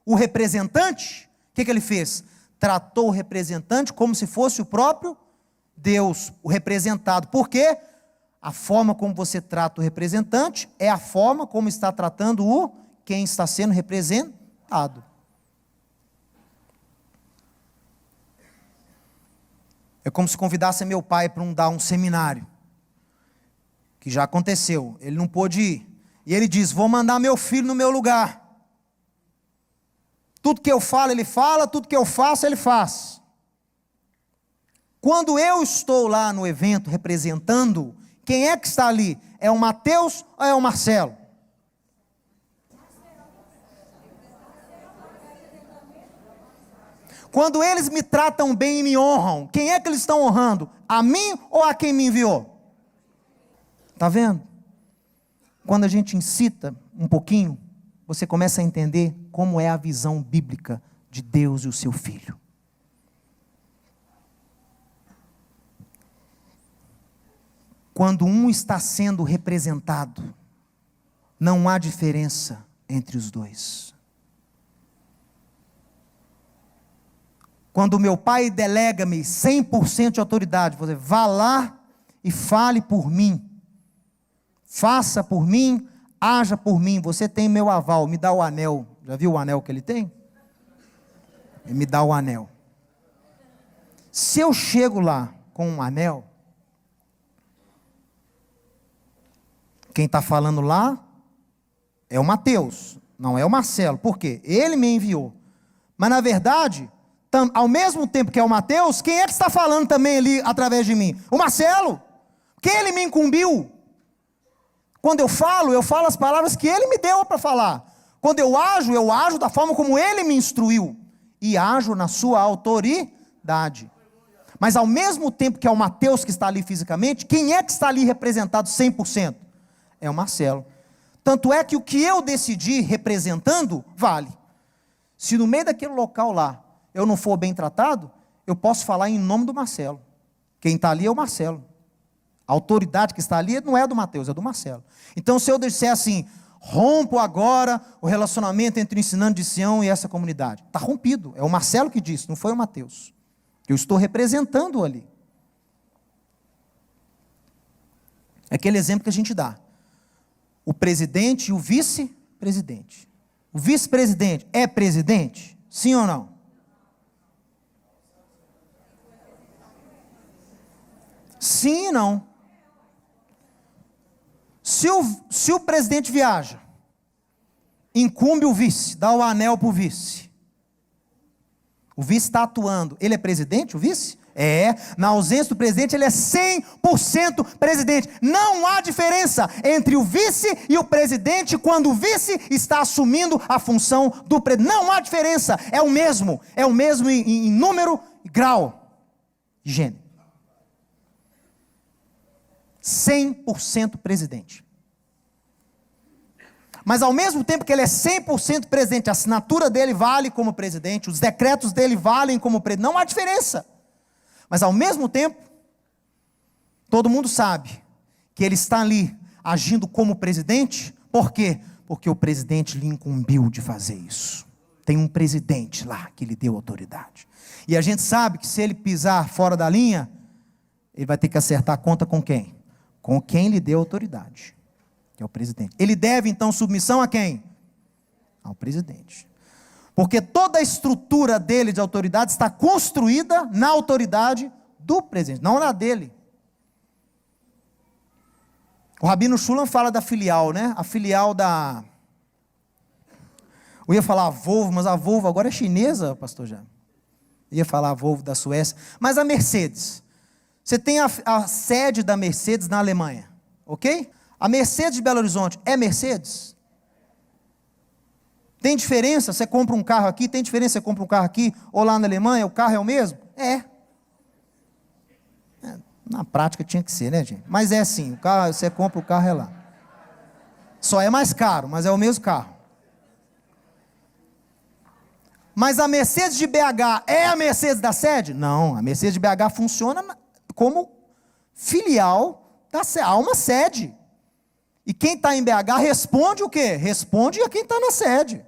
o representante, o que ele fez? Tratou o representante como se fosse o próprio Deus, o representado. Por quê? A forma como você trata o representante é a forma como está tratando quem está sendo representado. É como se convidasse meu pai para dar um seminário, que já aconteceu. Ele não pôde ir. E ele diz: vou mandar meu filho no meu lugar. Tudo que eu falo, ele fala, tudo que eu faço, ele faz. Quando eu estou lá no evento representando, quem é que está ali? É o Mateus ou é o Marcelo? Quando eles me tratam bem e me honram, quem é que eles estão honrando? A mim ou a quem me enviou? Está vendo? Quando a gente incita um pouquinho, você começa a entender como é a visão bíblica de Deus e o seu Filho. Quando um está sendo representado, não há diferença entre os dois. Quando meu pai delega-me 100% de autoridade, você vá lá e fale por mim. Faça por mim, haja por mim. Você tem meu aval, me dá o anel. Já viu o anel que ele tem? Ele me dá o anel. Se eu chego lá com um anel, quem está falando lá é o Mateus, não é o Marcelo. Por quê? Ele me enviou. Mas na verdade, ao mesmo tempo que é o Mateus, quem é que está falando também ali através de mim? O Marcelo. Que ele me incumbiu. Quando eu falo as palavras que ele me deu para falar. Quando eu ajo da forma como ele me instruiu. E ajo na sua autoridade. Mas ao mesmo tempo que é o Mateus que está ali fisicamente, quem é que está ali representado 100%? É o Marcelo. Tanto é que o que eu decidi representando, vale. Se no meio daquele local lá, eu não for bem tratado, eu posso falar em nome do Marcelo. Quem está ali é o Marcelo. A autoridade que está ali não é do Mateus, é do Marcelo. Então se eu disser assim, rompo agora o relacionamento entre o Ensinando de Sião e essa comunidade. Está rompido, é o Marcelo que disse, não foi o Mateus. Eu estou representando ali. É aquele exemplo que a gente dá. O presidente e o vice-presidente. O vice-presidente é presidente? Sim ou não? Sim e não. Se o presidente viaja, incumbe o vice, dá o anel para o vice. O vice está atuando. Ele é presidente, o vice? É. Na ausência do presidente, ele é 100% presidente. Não há diferença entre o vice e o presidente quando o vice está assumindo a função do presidente. Não há diferença. É o mesmo. É o mesmo em número, grau e gênero. 100% presidente. Mas ao mesmo tempo que ele é 100% presidente, a assinatura dele vale como presidente, os decretos dele valem como presidente, não há diferença. Mas ao mesmo tempo, todo mundo sabe que ele está ali agindo como presidente. Por quê? Porque o presidente lhe incumbiu de fazer isso. Tem um presidente lá que lhe deu autoridade. E a gente sabe que se ele pisar fora da linha, ele vai ter que acertar a conta com quem? Com quem lhe deu autoridade, que é o presidente. Ele deve então submissão a quem? Ao presidente. Porque toda a estrutura dele de autoridade está construída na autoridade do presidente, não na dele. O Rabino Shulam fala da filial, né? A filial da... Eu ia falar a Volvo, mas a Volvo agora é chinesa, pastor Jean. Eu ia falar a Volvo da Suécia. Mas a Mercedes. Você tem a sede da Mercedes na Alemanha, ok? A Mercedes de Belo Horizonte é Mercedes? Tem diferença? Você compra um carro aqui, tem diferença você compra um carro aqui, ou lá na Alemanha, o carro é o mesmo? Na prática tinha que ser, né, gente? Mas é assim, o carro, você compra o carro é lá. Só é mais caro, mas é o mesmo carro. Mas a Mercedes de BH é a Mercedes da sede? Não, a Mercedes de BH funciona como filial da sede. Há uma sede. E quem está em BH responde o quê? Responde a quem está na sede.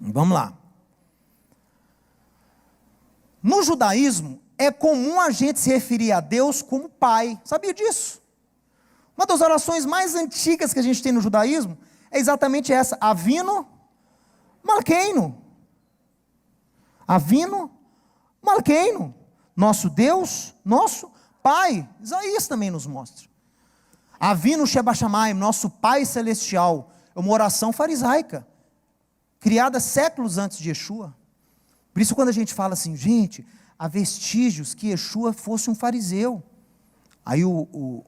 Vamos lá. No judaísmo, é comum a gente se referir a Deus como Pai. Sabia disso? Uma das orações mais antigas que a gente tem no judaísmo é exatamente essa. Avinu Malkeinu. Avinu Malkeinu. Nosso Deus, nosso Pai. Isaías também nos mostra. Avinu Shebashamayim, nosso Pai Celestial, é uma oração farisaica, criada séculos antes de Yeshua. Por isso quando a gente fala assim, gente, há vestígios que Yeshua fosse um fariseu. Aí o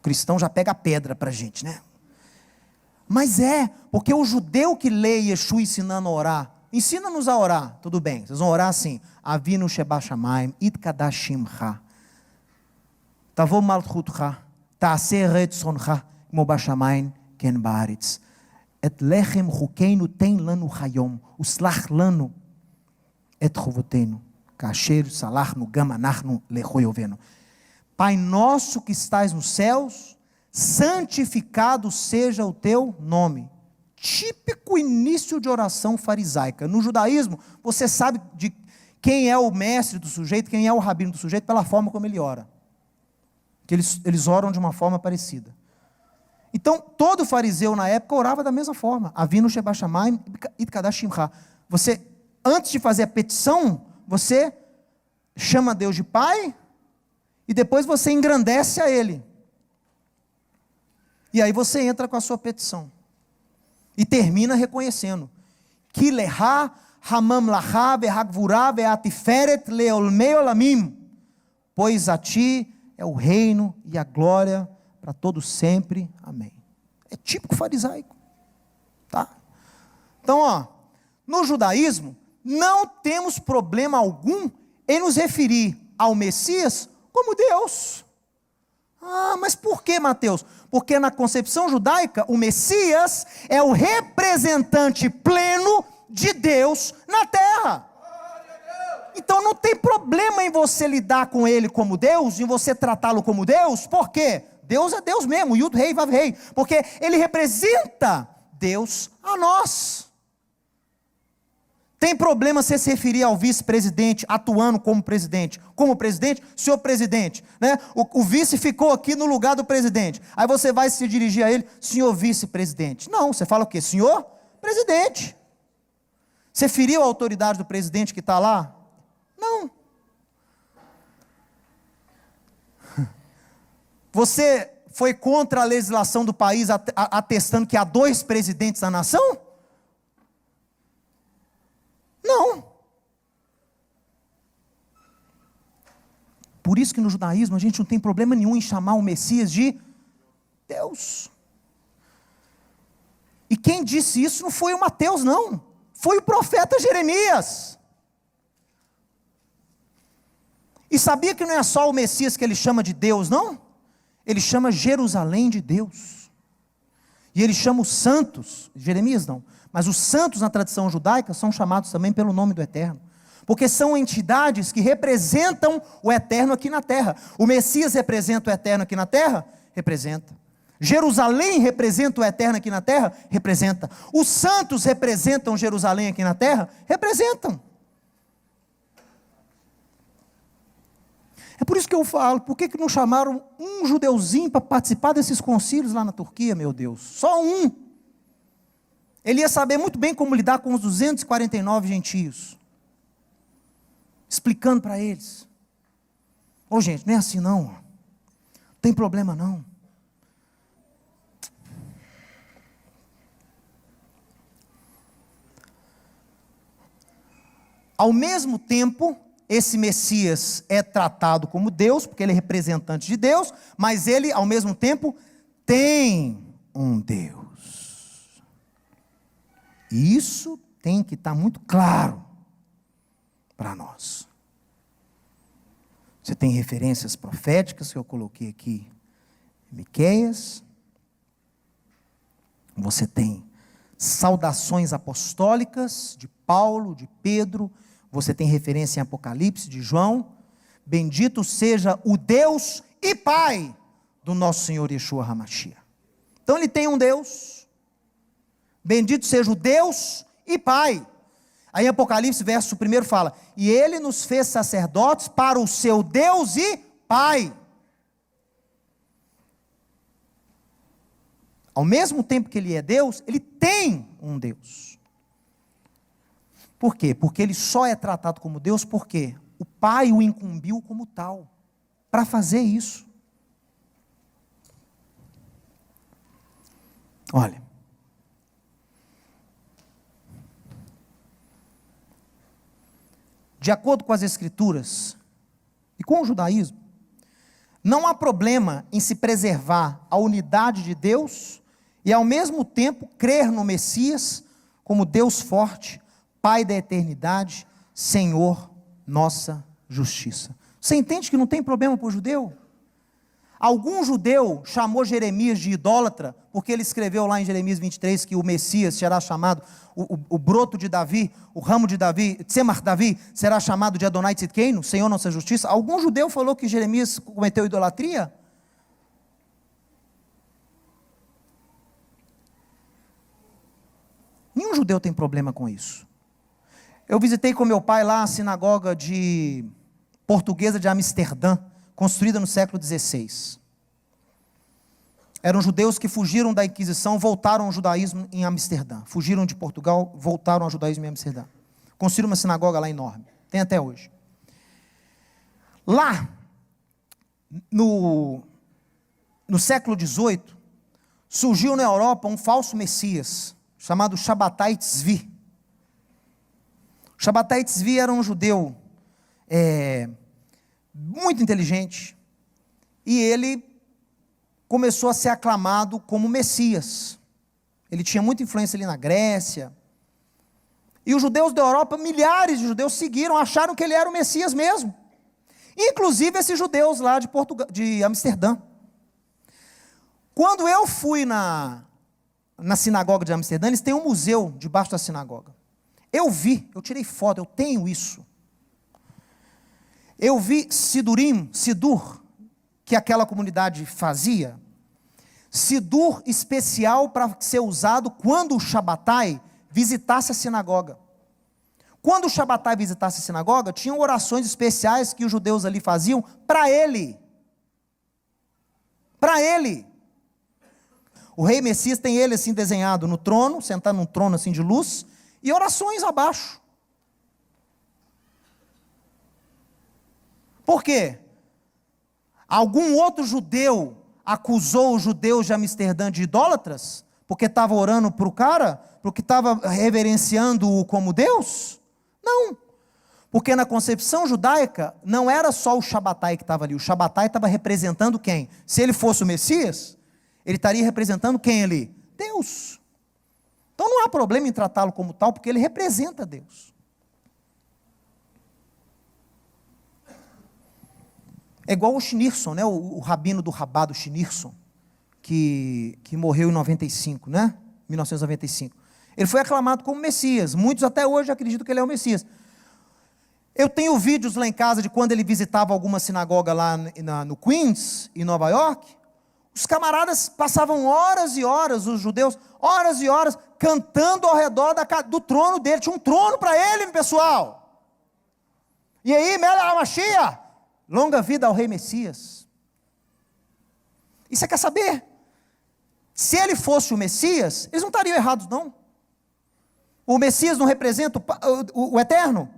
cristão já pega a pedra para a gente, né? Mas porque o judeu que lê Yeshua ensinando a orar, ensina-nos a orar, tudo bem, vocês vão orar assim, Avinu Shebashamayim, Itkadashimcha, Tavo Malchutcha, Ta'aseh Retzoncha, Mo Bashamayim Ken Baaretz, Et Lechem Chukeinu Ten Lanu Hayom, Uslach Lanu Et Chovotenu, Kasher Salachnu Gam Anachnu Lechoyovenu. Pai nosso que estais nos céus, santificado seja o teu nome. Típico início de oração farisaica. No judaísmo, você sabe de quem é o mestre do sujeito, quem é o rabino do sujeito, pela forma como ele ora. Que eles oram de uma forma parecida. Então, todo fariseu na época orava da mesma forma. Avinu Shebashamayim Itkadashimcha. Você, antes de fazer a petição, você chama Deus de Pai, e depois você engrandece a Ele. E aí você entra com a sua petição. E termina reconhecendo. Ki leha hamam laha ve'hagvura ve'atiferet leolmei olamim. Pois a ti é o reino e a glória para todos sempre. Amém. É típico farisaico. Tá? Então, no judaísmo, não temos problema algum em nos referir ao Messias como Deus. Mas por que, Mateus? Porque na concepção judaica, o Messias é o representante pleno de Deus na terra. Então não tem problema em você lidar com ele como Deus, em você tratá-lo como Deus. Por quê? Deus é Deus mesmo, Yud Rei Vav Rei, porque ele representa Deus a nós. Tem problema você se referir ao vice-presidente atuando como presidente? Como presidente, senhor presidente, né? O vice ficou aqui no lugar do presidente. Aí você vai se dirigir a ele, senhor vice-presidente. Não, você fala o quê? Senhor presidente. Você feriu a autoridade do presidente que está lá? Não. Você foi contra a legislação do país atestando que há 2 presidentes na nação? Não. Por isso que no judaísmo a gente não tem problema nenhum em chamar o Messias de Deus. E quem disse isso não foi o Mateus, não. Foi o profeta Jeremias. E sabia que não é só o Messias que ele chama de Deus, não? Ele chama Jerusalém de Deus. E ele chama os santos, Jeremias não, mas os santos na tradição judaica são chamados também pelo nome do Eterno. Porque são entidades que representam o Eterno aqui na terra. O Messias representa o Eterno aqui na terra? Representa. Jerusalém representa o Eterno aqui na terra? Representa. Os santos representam Jerusalém aqui na terra? Representam. É por isso que eu falo, por que não chamaram um judeuzinho para participar desses concílios lá na Turquia, meu Deus? Só um. Ele ia saber muito bem como lidar com os 249 gentios. Explicando para eles. Gente, não é assim não. Não tem problema não. Ao mesmo tempo, esse Messias é tratado como Deus, porque ele é representante de Deus, mas ele, ao mesmo tempo, tem um Deus. E isso tem que estar muito claro para nós. Você tem referências proféticas que eu coloquei aqui em Miqueias. Você tem saudações apostólicas de Paulo, de Pedro. Você tem referência em Apocalipse de João. Bendito seja o Deus e Pai do nosso Senhor Yeshua HaMashiach. Então ele tem um Deus. Bendito seja o Deus e Pai. Aí em Apocalipse, verso 1 fala, e ele nos fez sacerdotes para o seu Deus e Pai. Ao mesmo tempo que ele é Deus, ele tem um Deus. Por quê? Porque ele só é tratado como Deus porque o Pai o incumbiu como tal, para fazer isso. Olha, de acordo com as Escrituras e com o judaísmo, não há problema em se preservar a unidade de Deus e ao mesmo tempo crer no Messias como Deus forte, Pai da eternidade, Senhor, nossa justiça. Você entende que não tem problema para o judeu? Algum judeu chamou Jeremias de idólatra, porque ele escreveu lá em Jeremias 23 que o Messias será chamado, o broto de Davi, o ramo de Davi, Tzemach Davi, será chamado de Adonai Tzidkeinu, Senhor nossa justiça. Algum judeu falou que Jeremias cometeu idolatria? Nenhum judeu tem problema com isso. Eu visitei com meu pai lá a sinagoga portuguesa de Amsterdã, construída no século XVI. Eram judeus que fugiram da Inquisição, voltaram ao judaísmo em Amsterdã. Fugiram de Portugal, voltaram ao judaísmo em Amsterdã. Construíram uma sinagoga lá enorme. Tem até hoje. Lá, no século XVIII, surgiu na Europa um falso Messias, chamado Shabbatai Tzvi. Shabbatai Tzvi era um judeu muito inteligente, e ele começou a ser aclamado como Messias. Ele tinha muita influência ali na Grécia, e os judeus da Europa, milhares de judeus seguiram, acharam que ele era o Messias mesmo, inclusive esses judeus lá de Amsterdã. Quando eu fui na sinagoga de Amsterdã, eles têm um museu debaixo da sinagoga. Eu tirei foto, eu tenho isso. Eu vi Sidur, que aquela comunidade fazia, Sidur especial para ser usado quando o Shabbatai visitasse a sinagoga. Quando o Shabbatai visitasse a sinagoga, tinham orações especiais que os judeus ali faziam para ele. Para ele. O rei Messias tem ele assim desenhado no trono, sentado num trono assim de luz, e orações abaixo. Por quê? Algum outro judeu acusou os judeus de Amsterdã de idólatras? Porque estava orando para o cara? Porque estava reverenciando-o como Deus? Não. Porque na concepção judaica, não era só o Shabbatai que estava ali. O Shabbatai estava representando quem? Se ele fosse o Messias, ele estaria representando quem ali? Deus. Então não há problema em tratá-lo como tal, porque ele representa Deus. É igual o Schneerson, né? o rabino do Rabá do Schneerson, que morreu em 95, né? 1995. Ele foi aclamado como Messias. Muitos até hoje acreditam que ele é o Messias. Eu tenho vídeos lá em casa de quando ele visitava alguma sinagoga lá no Queens, em Nova York. Os camaradas passavam horas e horas, os judeus, horas e horas, cantando ao redor do trono dele. Tinha um trono para ele, pessoal. E aí, Melech Mashiach, longa vida ao rei Messias. E você quer saber? Se ele fosse o Messias, eles não estariam errados, não. O Messias não representa o Eterno?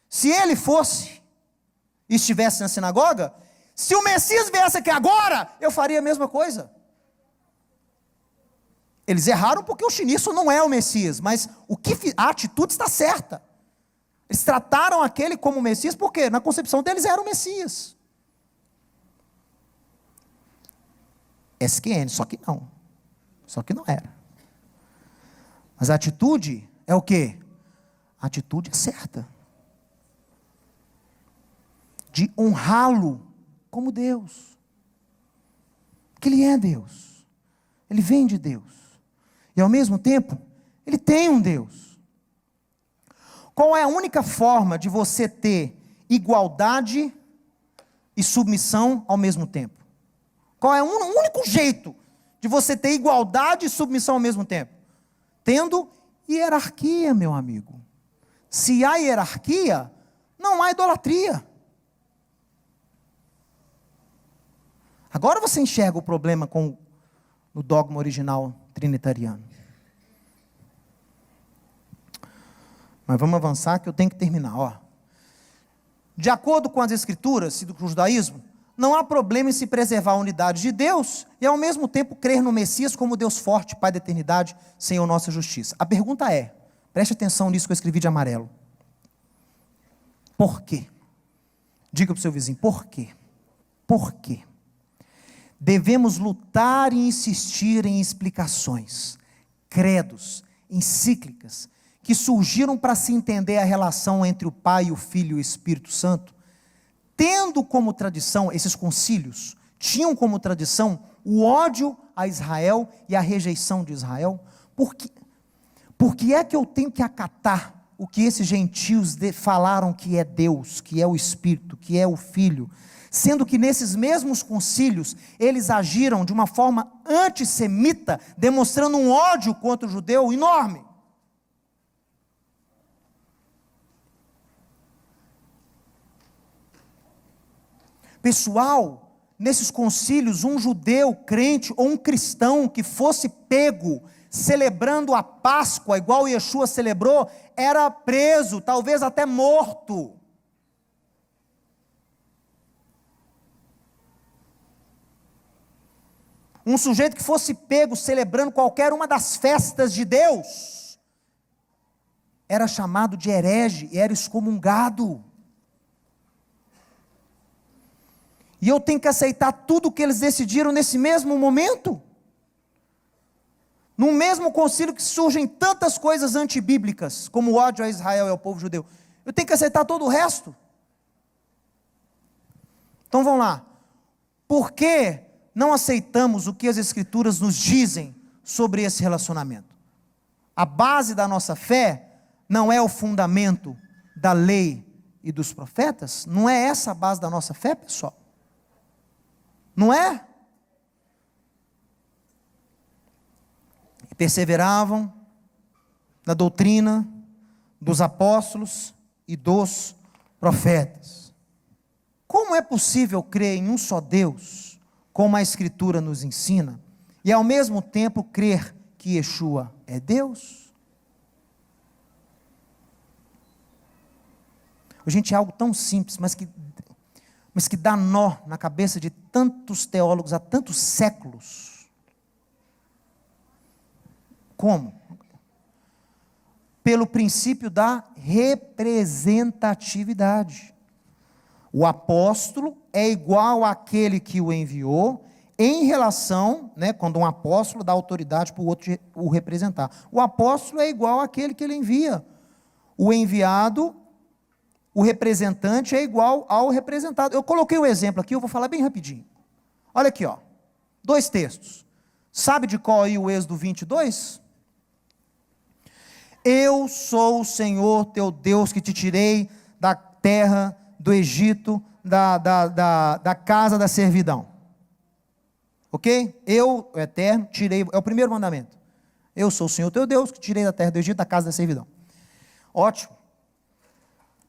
Se ele fosse e estivesse na sinagoga, se o Messias viesse aqui agora, eu faria a mesma coisa. Eles erraram porque o Schneerson não é o Messias, mas a atitude está certa. Eles trataram aquele como Messias porque na concepção deles era o Messias. SQN, só que não. Só que não era. Mas a atitude é o quê? A atitude é certa. De honrá-lo como Deus. Porque Ele é Deus. Ele vem de Deus. E ao mesmo tempo, Ele tem um Deus. Qual é a única forma de você ter igualdade e submissão ao mesmo tempo? Qual é o único jeito de você ter igualdade e submissão ao mesmo tempo? Tendo hierarquia, meu amigo. Se há hierarquia, não há idolatria. Agora você enxerga o problema com o dogma original trinitariano. Mas vamos avançar que eu tenho que terminar. De acordo com as escrituras e com o judaísmo, não há problema em se preservar a unidade de Deus e ao mesmo tempo crer no Messias como Deus forte, Pai da eternidade, Senhor nossa justiça. A pergunta é, preste atenção nisso que eu escrevi de amarelo. Por quê? Diga para o seu vizinho, por quê? Por quê? Devemos lutar e insistir em explicações, credos, encíclicas, que surgiram para se entender a relação entre o Pai, o Filho e o Espírito Santo, tendo como tradição, esses concílios, tinham como tradição o ódio a Israel e a rejeição de Israel. Por que é que eu tenho que acatar o que esses gentios falaram que é Deus, que é o Espírito, que é o Filho, sendo que nesses mesmos concílios, eles agiram de uma forma antissemita, demonstrando um ódio contra o judeu enorme? Pessoal, nesses concílios, um judeu crente ou um cristão que fosse pego celebrando a Páscoa, igual Yeshua celebrou, era preso, talvez até morto. Um sujeito que fosse pego celebrando qualquer uma das festas de Deus, era chamado de herege e era excomungado. E eu tenho que aceitar tudo o que eles decidiram nesse mesmo momento? No mesmo concílio que surgem tantas coisas antibíblicas, como o ódio a Israel e ao povo judeu, eu tenho que aceitar todo o resto? Então vamos lá. Por que não aceitamos o que as Escrituras nos dizem sobre esse relacionamento? A base da nossa fé não é o fundamento da lei e dos profetas? Não é essa a base da nossa fé, pessoal? Não é? E perseveravam na doutrina dos apóstolos e dos profetas. Como é possível crer em um só Deus, como a Escritura nos ensina, e ao mesmo tempo crer que Yeshua é Deus? Gente, é algo tão simples, mas que dá nó na cabeça de tantos teólogos há tantos séculos. Como? Pelo princípio da representatividade. O apóstolo é igual àquele que o enviou, em relação, quando um apóstolo dá autoridade para o outro o representar. O apóstolo é igual àquele que ele envia. O enviado, o representante é igual ao representado. Eu coloquei um exemplo aqui, eu vou falar bem rapidinho. Olha aqui, 2 textos. Sabe de qual aí o Êxodo 22? Eu sou o Senhor teu Deus que te tirei da terra do Egito, da casa da servidão. Ok? Eu, o Eterno, tirei, é o primeiro mandamento. Eu sou o Senhor teu Deus que te tirei da terra do Egito, da casa da servidão. Ótimo.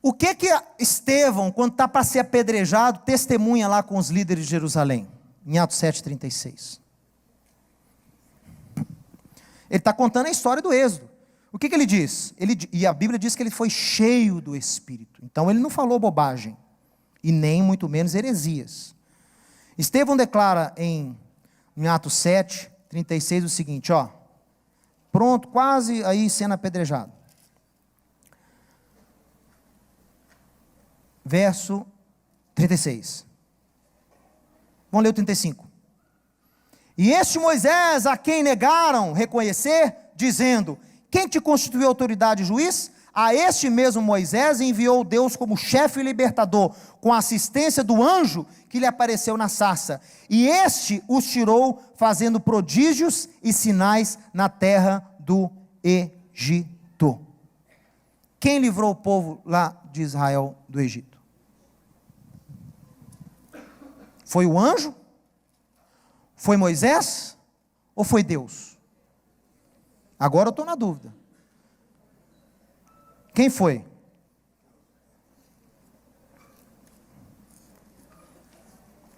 O que Estevão, quando está para ser apedrejado, testemunha lá com os líderes de Jerusalém? Em Atos 7,36. Ele está contando a história do Êxodo. O que ele diz? E a Bíblia diz que ele foi cheio do Espírito. Então ele não falou bobagem. E nem muito menos heresias. Estevão declara em Atos 7,36 o seguinte, pronto, quase aí sendo apedrejado. Verso 36. Vamos ler o 35. E este Moisés, a quem negaram reconhecer, dizendo, quem te constituiu autoridade e juiz? A este mesmo Moisés enviou Deus como chefe e libertador, com a assistência do anjo que lhe apareceu na sarça. E este os tirou, fazendo prodígios e sinais na terra do Egito. Quem livrou o povo lá de Israel do Egito? Foi o anjo? Foi Moisés? Ou foi Deus? Agora eu estou na dúvida. Quem foi?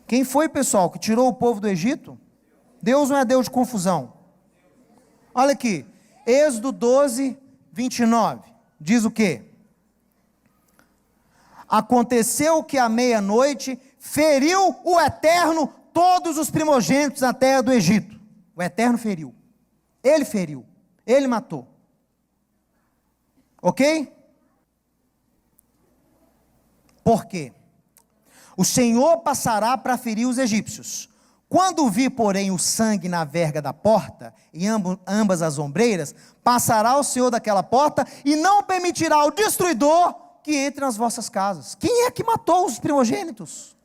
Quem foi, pessoal, que tirou o povo do Egito? Deus não é Deus de confusão. Olha aqui, Êxodo 12, 29, diz o quê? Aconteceu que à meia-noite feriu o Eterno todos os primogênitos na terra do Egito. O Eterno feriu. Ele matou. Ok? Por quê? O Senhor passará para ferir os egípcios. Quando vir, porém, o sangue na verga da porta, em ambas as ombreiras, passará o Senhor daquela porta e não permitirá ao destruidor que entre nas vossas casas. Quem é que matou os primogênitos?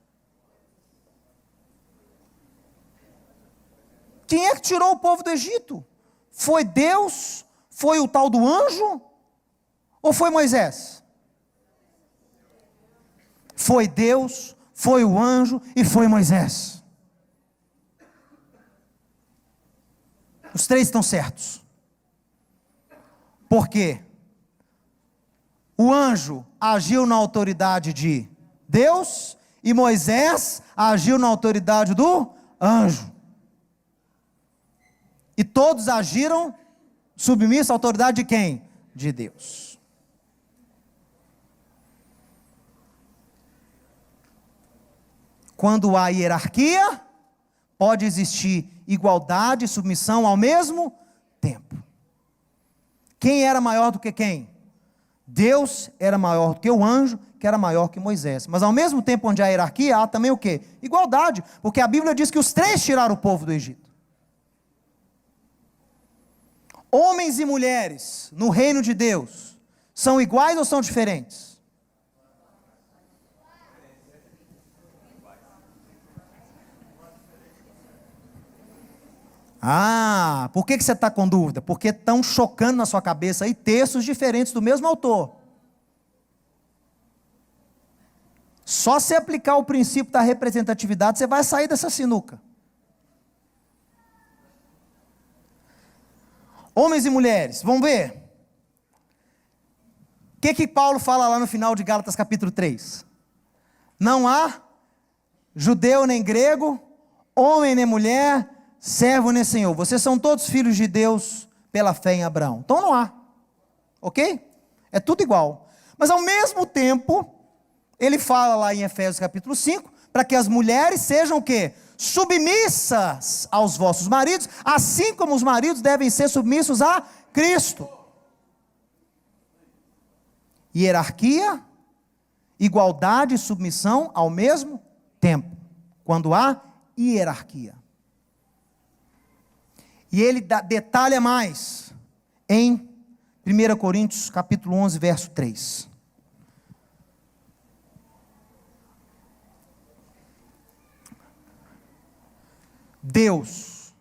Quem é que tirou o povo do Egito? Foi Deus? Foi o tal do anjo? Ou foi Moisés? Foi Deus, foi o anjo e foi Moisés. Os três estão certos. Por quê? O anjo agiu na autoridade de Deus e Moisés agiu na autoridade do anjo. E todos agiram submissos à autoridade de quem? De Deus. Quando há hierarquia, pode existir igualdade e submissão ao mesmo tempo. Quem era maior do que quem? Deus era maior do que o anjo, que era maior que Moisés. Mas ao mesmo tempo onde há hierarquia, há também o quê? Igualdade, porque a Bíblia diz que os três tiraram o povo do Egito. Homens e mulheres no reino de Deus são iguais ou são diferentes? Por que você está com dúvida? Porque estão chocando na sua cabeça aí textos diferentes do mesmo autor. Só se aplicar o princípio da representatividade, você vai sair dessa sinuca. Homens e mulheres, vamos ver. O que Paulo fala lá no final de Gálatas capítulo 3? Não há judeu nem grego, homem nem mulher, servo nem senhor. Vocês são todos filhos de Deus pela fé em Abraão. Então não há. Ok? É tudo igual. Mas ao mesmo tempo, ele fala lá em Efésios capítulo 5, para que as mulheres sejam o quê? Submissas aos vossos maridos, assim como os maridos devem ser submissos a Cristo. Hierarquia, igualdade e submissão ao mesmo tempo, quando há hierarquia. E ele detalha mais em 1 Coríntios capítulo 11, verso 3. Deus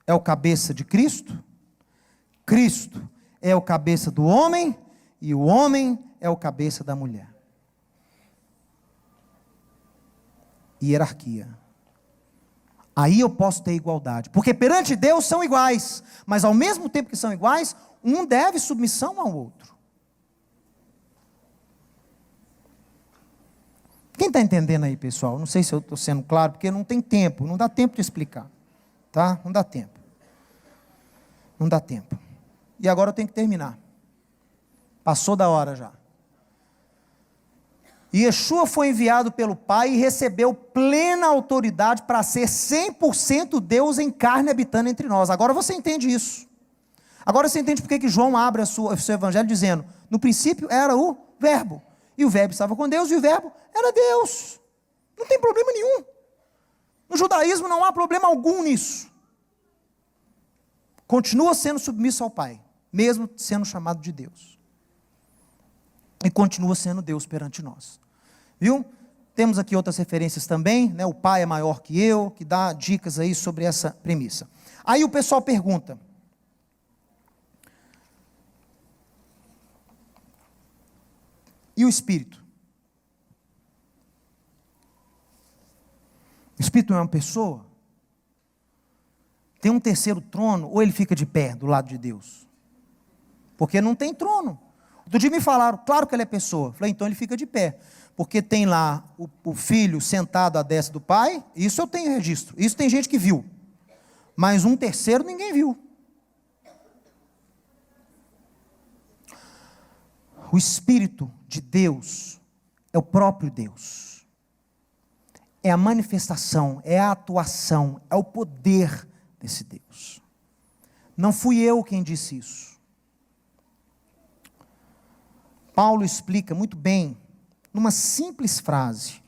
é o cabeça de Cristo, Cristo é o cabeça do homem, e o homem é o cabeça da mulher. Hierarquia. Aí eu posso ter igualdade, porque perante Deus são iguais, mas ao mesmo tempo que são iguais, um deve submissão ao outro. Quem está entendendo aí, pessoal? Não sei se eu estou sendo claro, porque não tem tempo, não dá tempo de explicar, tá? Não dá tempo. Não dá tempo. E agora eu tenho que terminar. Passou da hora já. Yeshua foi enviado pelo Pai e recebeu plena autoridade para ser 100% Deus em carne habitando entre nós. Agora você entende isso. Agora você entende porque que João abre o seu evangelho dizendo, no princípio era o verbo. E o verbo estava com Deus e o verbo era Deus. Não tem problema nenhum. No judaísmo não há problema algum nisso. Continua sendo submisso ao Pai, mesmo sendo chamado de Deus. E continua sendo Deus perante nós. Viu? Temos aqui outras referências também, né? O Pai é maior que eu, que dá dicas aí sobre essa premissa. Aí o pessoal pergunta, e o Espírito? O Espírito não é uma pessoa? Tem um terceiro trono, ou ele fica de pé do lado de Deus? Porque não tem trono. Outro dia me falaram, claro que ele é pessoa. Falei, então ele fica de pé. Porque tem lá o filho sentado à destra do pai, isso eu tenho registro. Isso tem gente que viu. Mas um terceiro ninguém viu. O Espírito de Deus é o próprio Deus. é a manifestação, é a atuação, é o poder desse Deus. Não fui eu quem disse isso. Paulo explica muito bem, numa simples frase,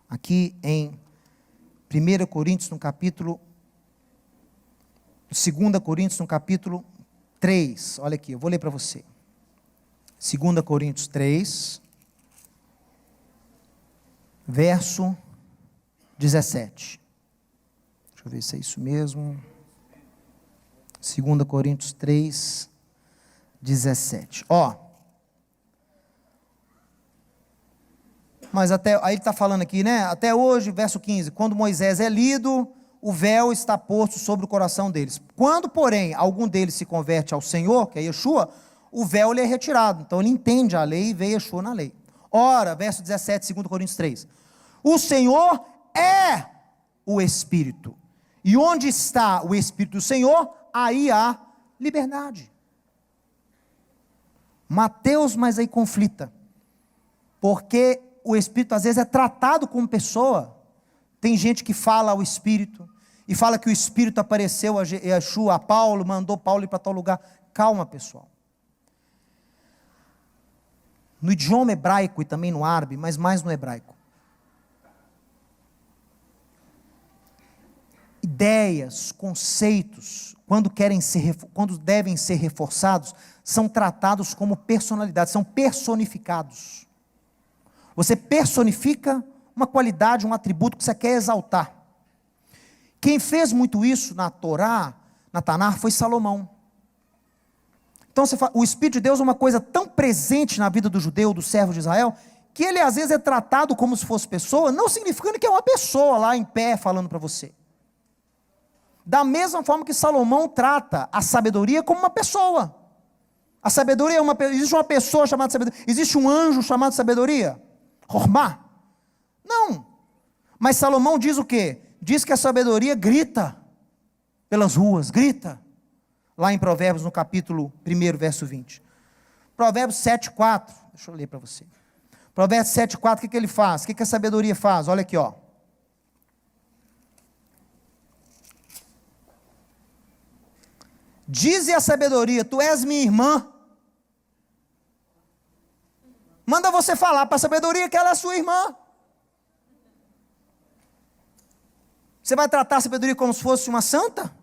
aqui em 1 Coríntios, no capítulo, 2 Coríntios, no capítulo 3, olha aqui, eu vou ler para você. 2 Coríntios 3, verso 17. Deixa eu ver se é isso mesmo. 2 Coríntios 3, 17. Mas até, aí ele está falando aqui, né? Até hoje, verso 15, quando Moisés é lido, o véu está posto sobre o coração deles. Quando, porém, algum deles se converte ao Senhor, que é Yeshua, o véu lhe é retirado. Então ele entende a lei e vê Yeshua na lei. Ora, verso 17, 2 Coríntios 3. O Senhor é o Espírito. E onde está o Espírito do Senhor, aí há liberdade. Mateus, mas aí conflita. Porque o Espírito às vezes é tratado como pessoa. Tem gente que fala ao Espírito, e fala que o Espírito apareceu a Yeshua, a Paulo, mandou Paulo ir para tal lugar. Calma, pessoal. No idioma hebraico e também no árabe, mas mais no hebraico, ideias, conceitos, quando devem ser reforçados, são tratados como personalidades, são personificados. Você personifica uma qualidade, um atributo que você quer exaltar. Quem fez muito isso na Torá, na Tanar, foi Salomão. Então o Espírito de Deus é uma coisa tão presente na vida do judeu, do servo de Israel, que ele às vezes é tratado como se fosse pessoa, não significando que é uma pessoa lá em pé falando para você. Da mesma forma que Salomão trata a sabedoria como uma pessoa. A sabedoria existe uma pessoa chamada sabedoria, existe um anjo chamado sabedoria? Hormá? Não. Mas Salomão diz o quê? Diz que a sabedoria grita pelas ruas, grita. Lá em Provérbios, no capítulo 1, verso 20. Provérbios 7,4. Deixa eu ler para você. Provérbios 7,4, o que ele faz? O que a sabedoria faz? Olha aqui, ó. Dize a sabedoria, tu és minha irmã. Manda você falar para a sabedoria que ela é sua irmã. Você vai tratar a sabedoria como se fosse uma santa?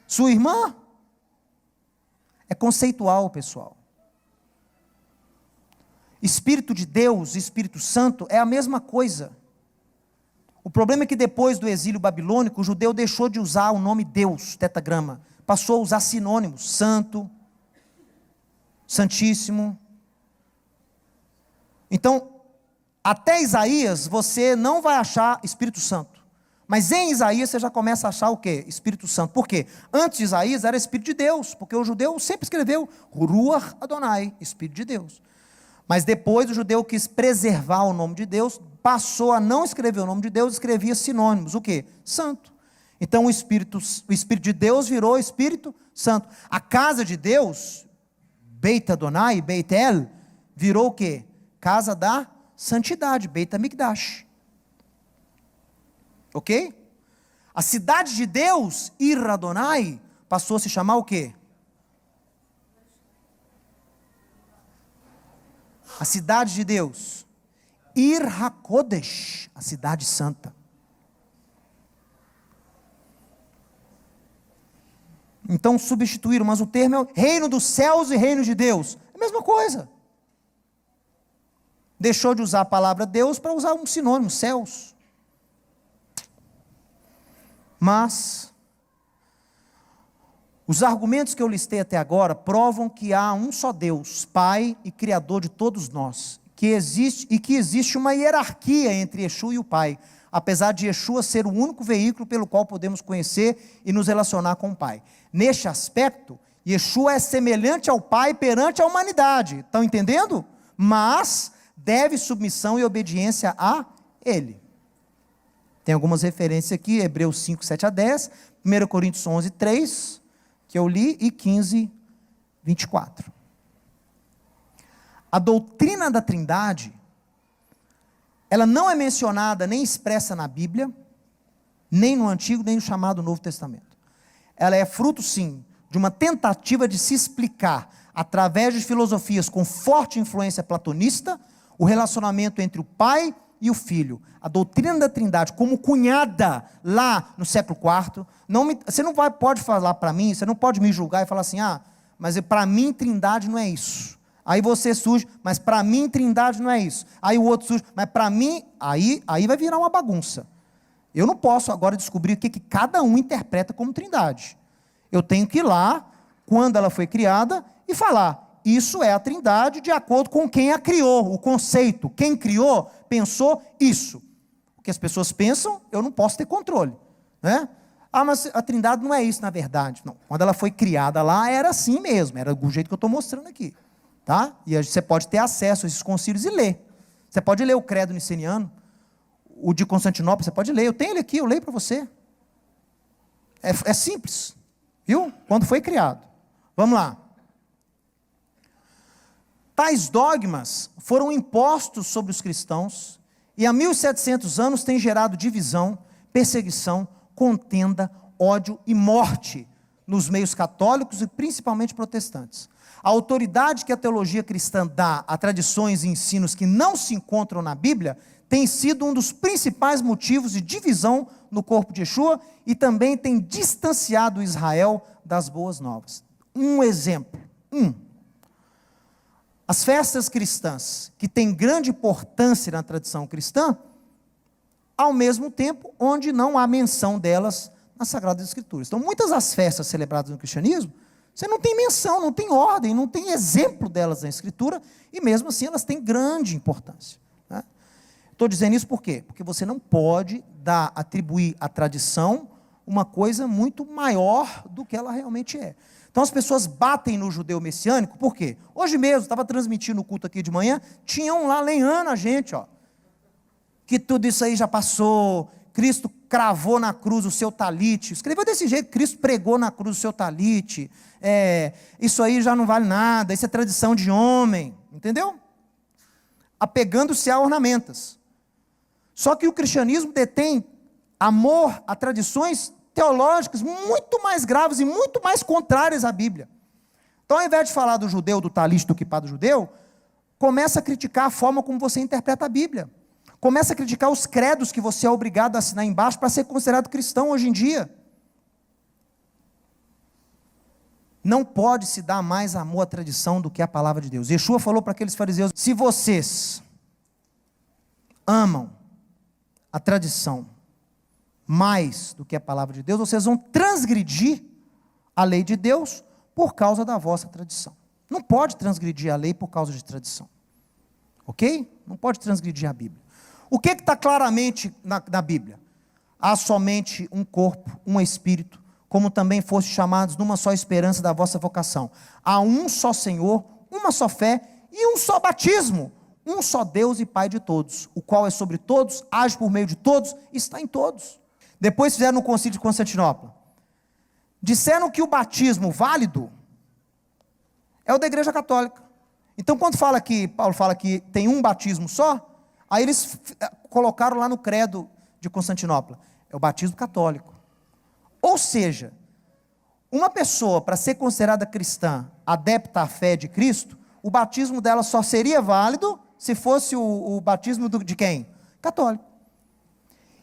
Sua irmã? É conceitual, pessoal. Espírito de Deus, Espírito Santo, é a mesma coisa. O problema é que depois do exílio babilônico, o judeu deixou de usar o nome Deus, tetagrama, passou a usar sinônimos, santo, santíssimo. Então, até Isaías você não vai achar Espírito Santo. Mas em Isaías você já começa a achar o quê? Espírito Santo. Por quê? Antes de Isaías era Espírito de Deus, porque o judeu sempre escreveu Ruach Adonai, Espírito de Deus. Mas depois o judeu quis preservar o nome de Deus, passou a não escrever o nome de Deus, escrevia sinônimos. O quê? Santo. Então o Espírito de Deus virou Espírito Santo. A casa de Deus, Beit Adonai, Beit El, virou o quê? Casa da santidade, Beit HaMikdash. Ok? A cidade de Deus, Ir Adonai, passou a se chamar o quê? A cidade de Deus, Ir HaKodesh, a cidade santa. Então substituíram, mas o termo é o reino dos céus e reino de Deus. É a mesma coisa. Deixou de usar a palavra Deus para usar um sinônimo, céus. Mas os argumentos que eu listei até agora provam que há um só Deus, Pai e Criador de todos nós, que existe uma hierarquia entre Yeshua e o Pai, apesar de Yeshua ser o único veículo pelo qual podemos conhecer e nos relacionar com o Pai. Neste aspecto, Yeshua é semelhante ao Pai perante a humanidade, estão entendendo? Mas deve submissão e obediência a Ele. Tem algumas referências aqui, Hebreus 5, 7 a 10, 1 Coríntios 11, 3, que eu li, e 15, 24. A doutrina da Trindade ela não é mencionada nem expressa na Bíblia, nem no Antigo, nem no chamado Novo Testamento. Ela é fruto, sim, de uma tentativa de se explicar, através de filosofias com forte influência platonista, o relacionamento entre o pai e o filho. A doutrina da Trindade, como cunhada lá no século IV, você não pode falar para mim, você não pode me julgar e falar assim, mas para mim Trindade não é isso. Aí você surge, mas para mim Trindade não é isso. Aí o outro surge, mas para mim, aí vai virar uma bagunça. Eu não posso agora descobrir o que cada um interpreta como Trindade. Eu tenho que ir lá, quando ela foi criada, e falar, isso é a Trindade de acordo com quem a criou, o conceito. Quem criou, pensou isso. O que as pessoas pensam, eu não posso ter controle. Né? Mas a Trindade não é isso, na verdade. Não. Quando ela foi criada lá, era assim mesmo, era do jeito que eu estou mostrando aqui. Tá? E você pode ter acesso a esses concílios e ler. Você pode ler o Credo Niceniano, o de Constantinopla, você pode ler. Eu tenho ele aqui, eu leio para você. É simples. Viu? Quando foi criado. Vamos lá. Tais dogmas foram impostos sobre os cristãos e há 1700 anos têm gerado divisão, perseguição, contenda, ódio e morte nos meios católicos e principalmente protestantes. A autoridade que a teologia cristã dá a tradições e ensinos que não se encontram na Bíblia tem sido um dos principais motivos de divisão no corpo de Yeshua e também tem distanciado Israel das boas novas. Um exemplo. As festas cristãs, que têm grande importância na tradição cristã, ao mesmo tempo onde não há menção delas nas Sagradas Escrituras. Então, muitas das festas celebradas no cristianismo, você não tem menção, não tem ordem, não tem exemplo delas na Escritura, e mesmo assim elas têm grande importância. Né? Estou dizendo isso por quê? Porque você não pode atribuir à tradição uma coisa muito maior do que ela realmente é. Então as pessoas batem no judeu messiânico, por quê? Hoje mesmo, estava transmitindo o culto aqui de manhã, tinham lá lenhando a gente, que tudo isso aí já passou, Cristo cravou na cruz o seu talite, escreveu desse jeito, Cristo pregou na cruz o seu talite, isso aí já não vale nada, isso é tradição de homem, entendeu? Apegando-se a ornamentas. Só que o cristianismo detém amor a tradições teológicas muito mais graves e muito mais contrárias à Bíblia. Então, ao invés de falar do judeu, do talite, do quipá do judeu, começa a criticar a forma como você interpreta a Bíblia. Começa a criticar os credos que você é obrigado a assinar embaixo para ser considerado cristão hoje em dia. Não pode se dar mais amor à tradição do que à palavra de Deus. Yeshua falou para aqueles fariseus, se vocês amam a tradição mais do que a palavra de Deus, vocês vão transgredir a lei de Deus por causa da vossa tradição. Não pode transgredir a lei por causa de tradição. Ok? Não pode transgredir a Bíblia. O que está claramente na Bíblia? Há somente um corpo, um espírito, como também foste chamados numa só esperança da vossa vocação. Há um só Senhor, uma só fé e um só batismo. Um só Deus e Pai de todos, o qual é sobre todos, age por meio de todos, está em todos. Depois fizeram no concílio de Constantinopla. Disseram que o batismo válido é o da Igreja Católica. Então, quando Paulo fala que tem um batismo só, aí eles colocaram lá no credo de Constantinopla, é o batismo católico. Ou seja, uma pessoa, para ser considerada cristã, adepta à fé de Cristo, o batismo dela só seria válido se fosse o batismo de quem? Católico.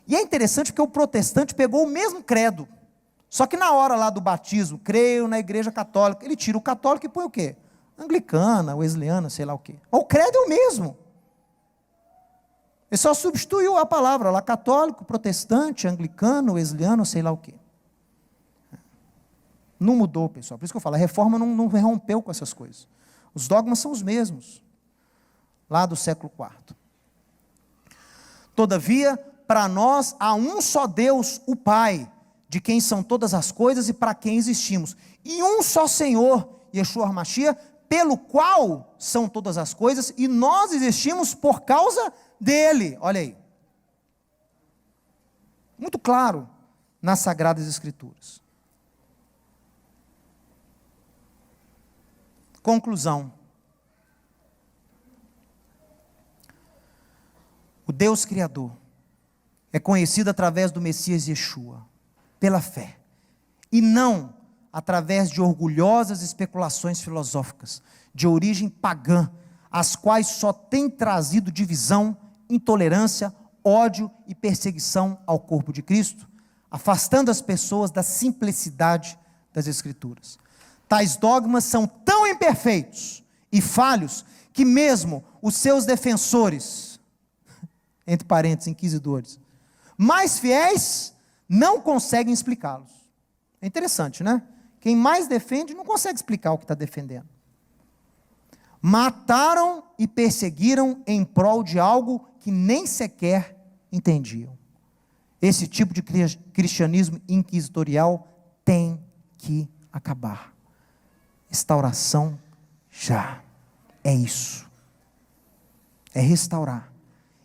E é interessante porque o protestante pegou o mesmo credo, só que na hora lá do batismo, creio na Igreja Católica, ele tira o católico e põe o quê? Anglicana, wesleyana, sei lá o quê. O credo é o mesmo. Ele só substituiu a palavra lá, católico, protestante, anglicano, wesleyano, sei lá o quê. Não mudou, pessoal. Por isso que eu falo, a reforma não rompeu com essas coisas. Os dogmas são os mesmos, lá do século IV. Todavia, para nós há um só Deus, o Pai, de quem são todas as coisas e para quem existimos. E um só Senhor, Yeshua HaMashiach, pelo qual são todas as coisas, e nós existimos por causa dele. Olha aí. Muito claro nas Sagradas Escrituras. Conclusão. Deus Criador, é conhecido através do Messias Yeshua, pela fé, e não através de orgulhosas especulações filosóficas, de origem pagã, as quais só têm trazido divisão, intolerância, ódio e perseguição ao corpo de Cristo, afastando as pessoas da simplicidade das Escrituras. Tais dogmas são tão imperfeitos e falhos que mesmo os seus defensores, entre parênteses, inquisidores, mais fiéis, não conseguem explicá-los. É interessante, né? Quem mais defende não consegue explicar o que está defendendo. Mataram e perseguiram em prol de algo que nem sequer entendiam. Esse tipo de cristianismo inquisitorial tem que acabar. Restauração já. É isso. É restaurar.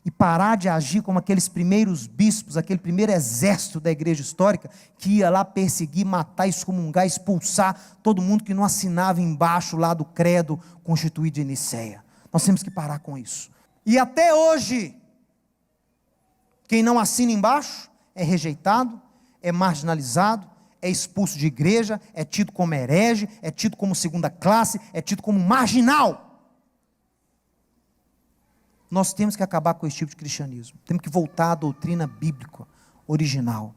E parar de agir como aqueles primeiros bispos, aquele primeiro exército da igreja histórica, que ia lá perseguir, matar, excomungar, expulsar todo mundo que não assinava embaixo lá do credo constituído de Nicéia. Nós temos que parar com isso. E até hoje, quem não assina embaixo é rejeitado, é marginalizado, é expulso de igreja, é tido como herege, é tido como segunda classe, é tido como marginal. Nós temos que acabar com esse tipo de cristianismo. Temos que voltar à doutrina bíblica original.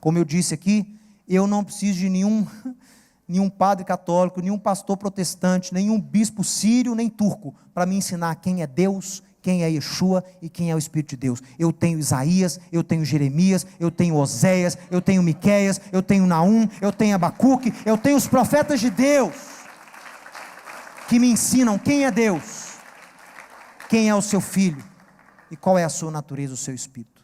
Como eu disse aqui, eu não preciso de nenhum padre católico, nenhum pastor protestante, nenhum bispo sírio, nem turco, para me ensinar quem é Deus, quem é Yeshua e quem é o Espírito de Deus. Eu tenho Isaías, eu tenho Jeremias, eu tenho Oséias, eu tenho Miqueias, eu tenho Naum, eu tenho Abacuque, eu tenho os profetas de Deus, que me ensinam quem é Deus, quem é o seu Filho e qual é a sua natureza, o seu Espírito.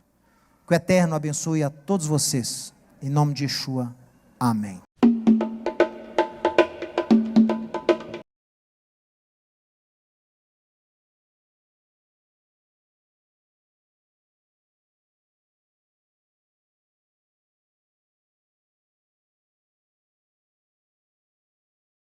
Que o Eterno abençoe a todos vocês, em nome de Yeshua, amém.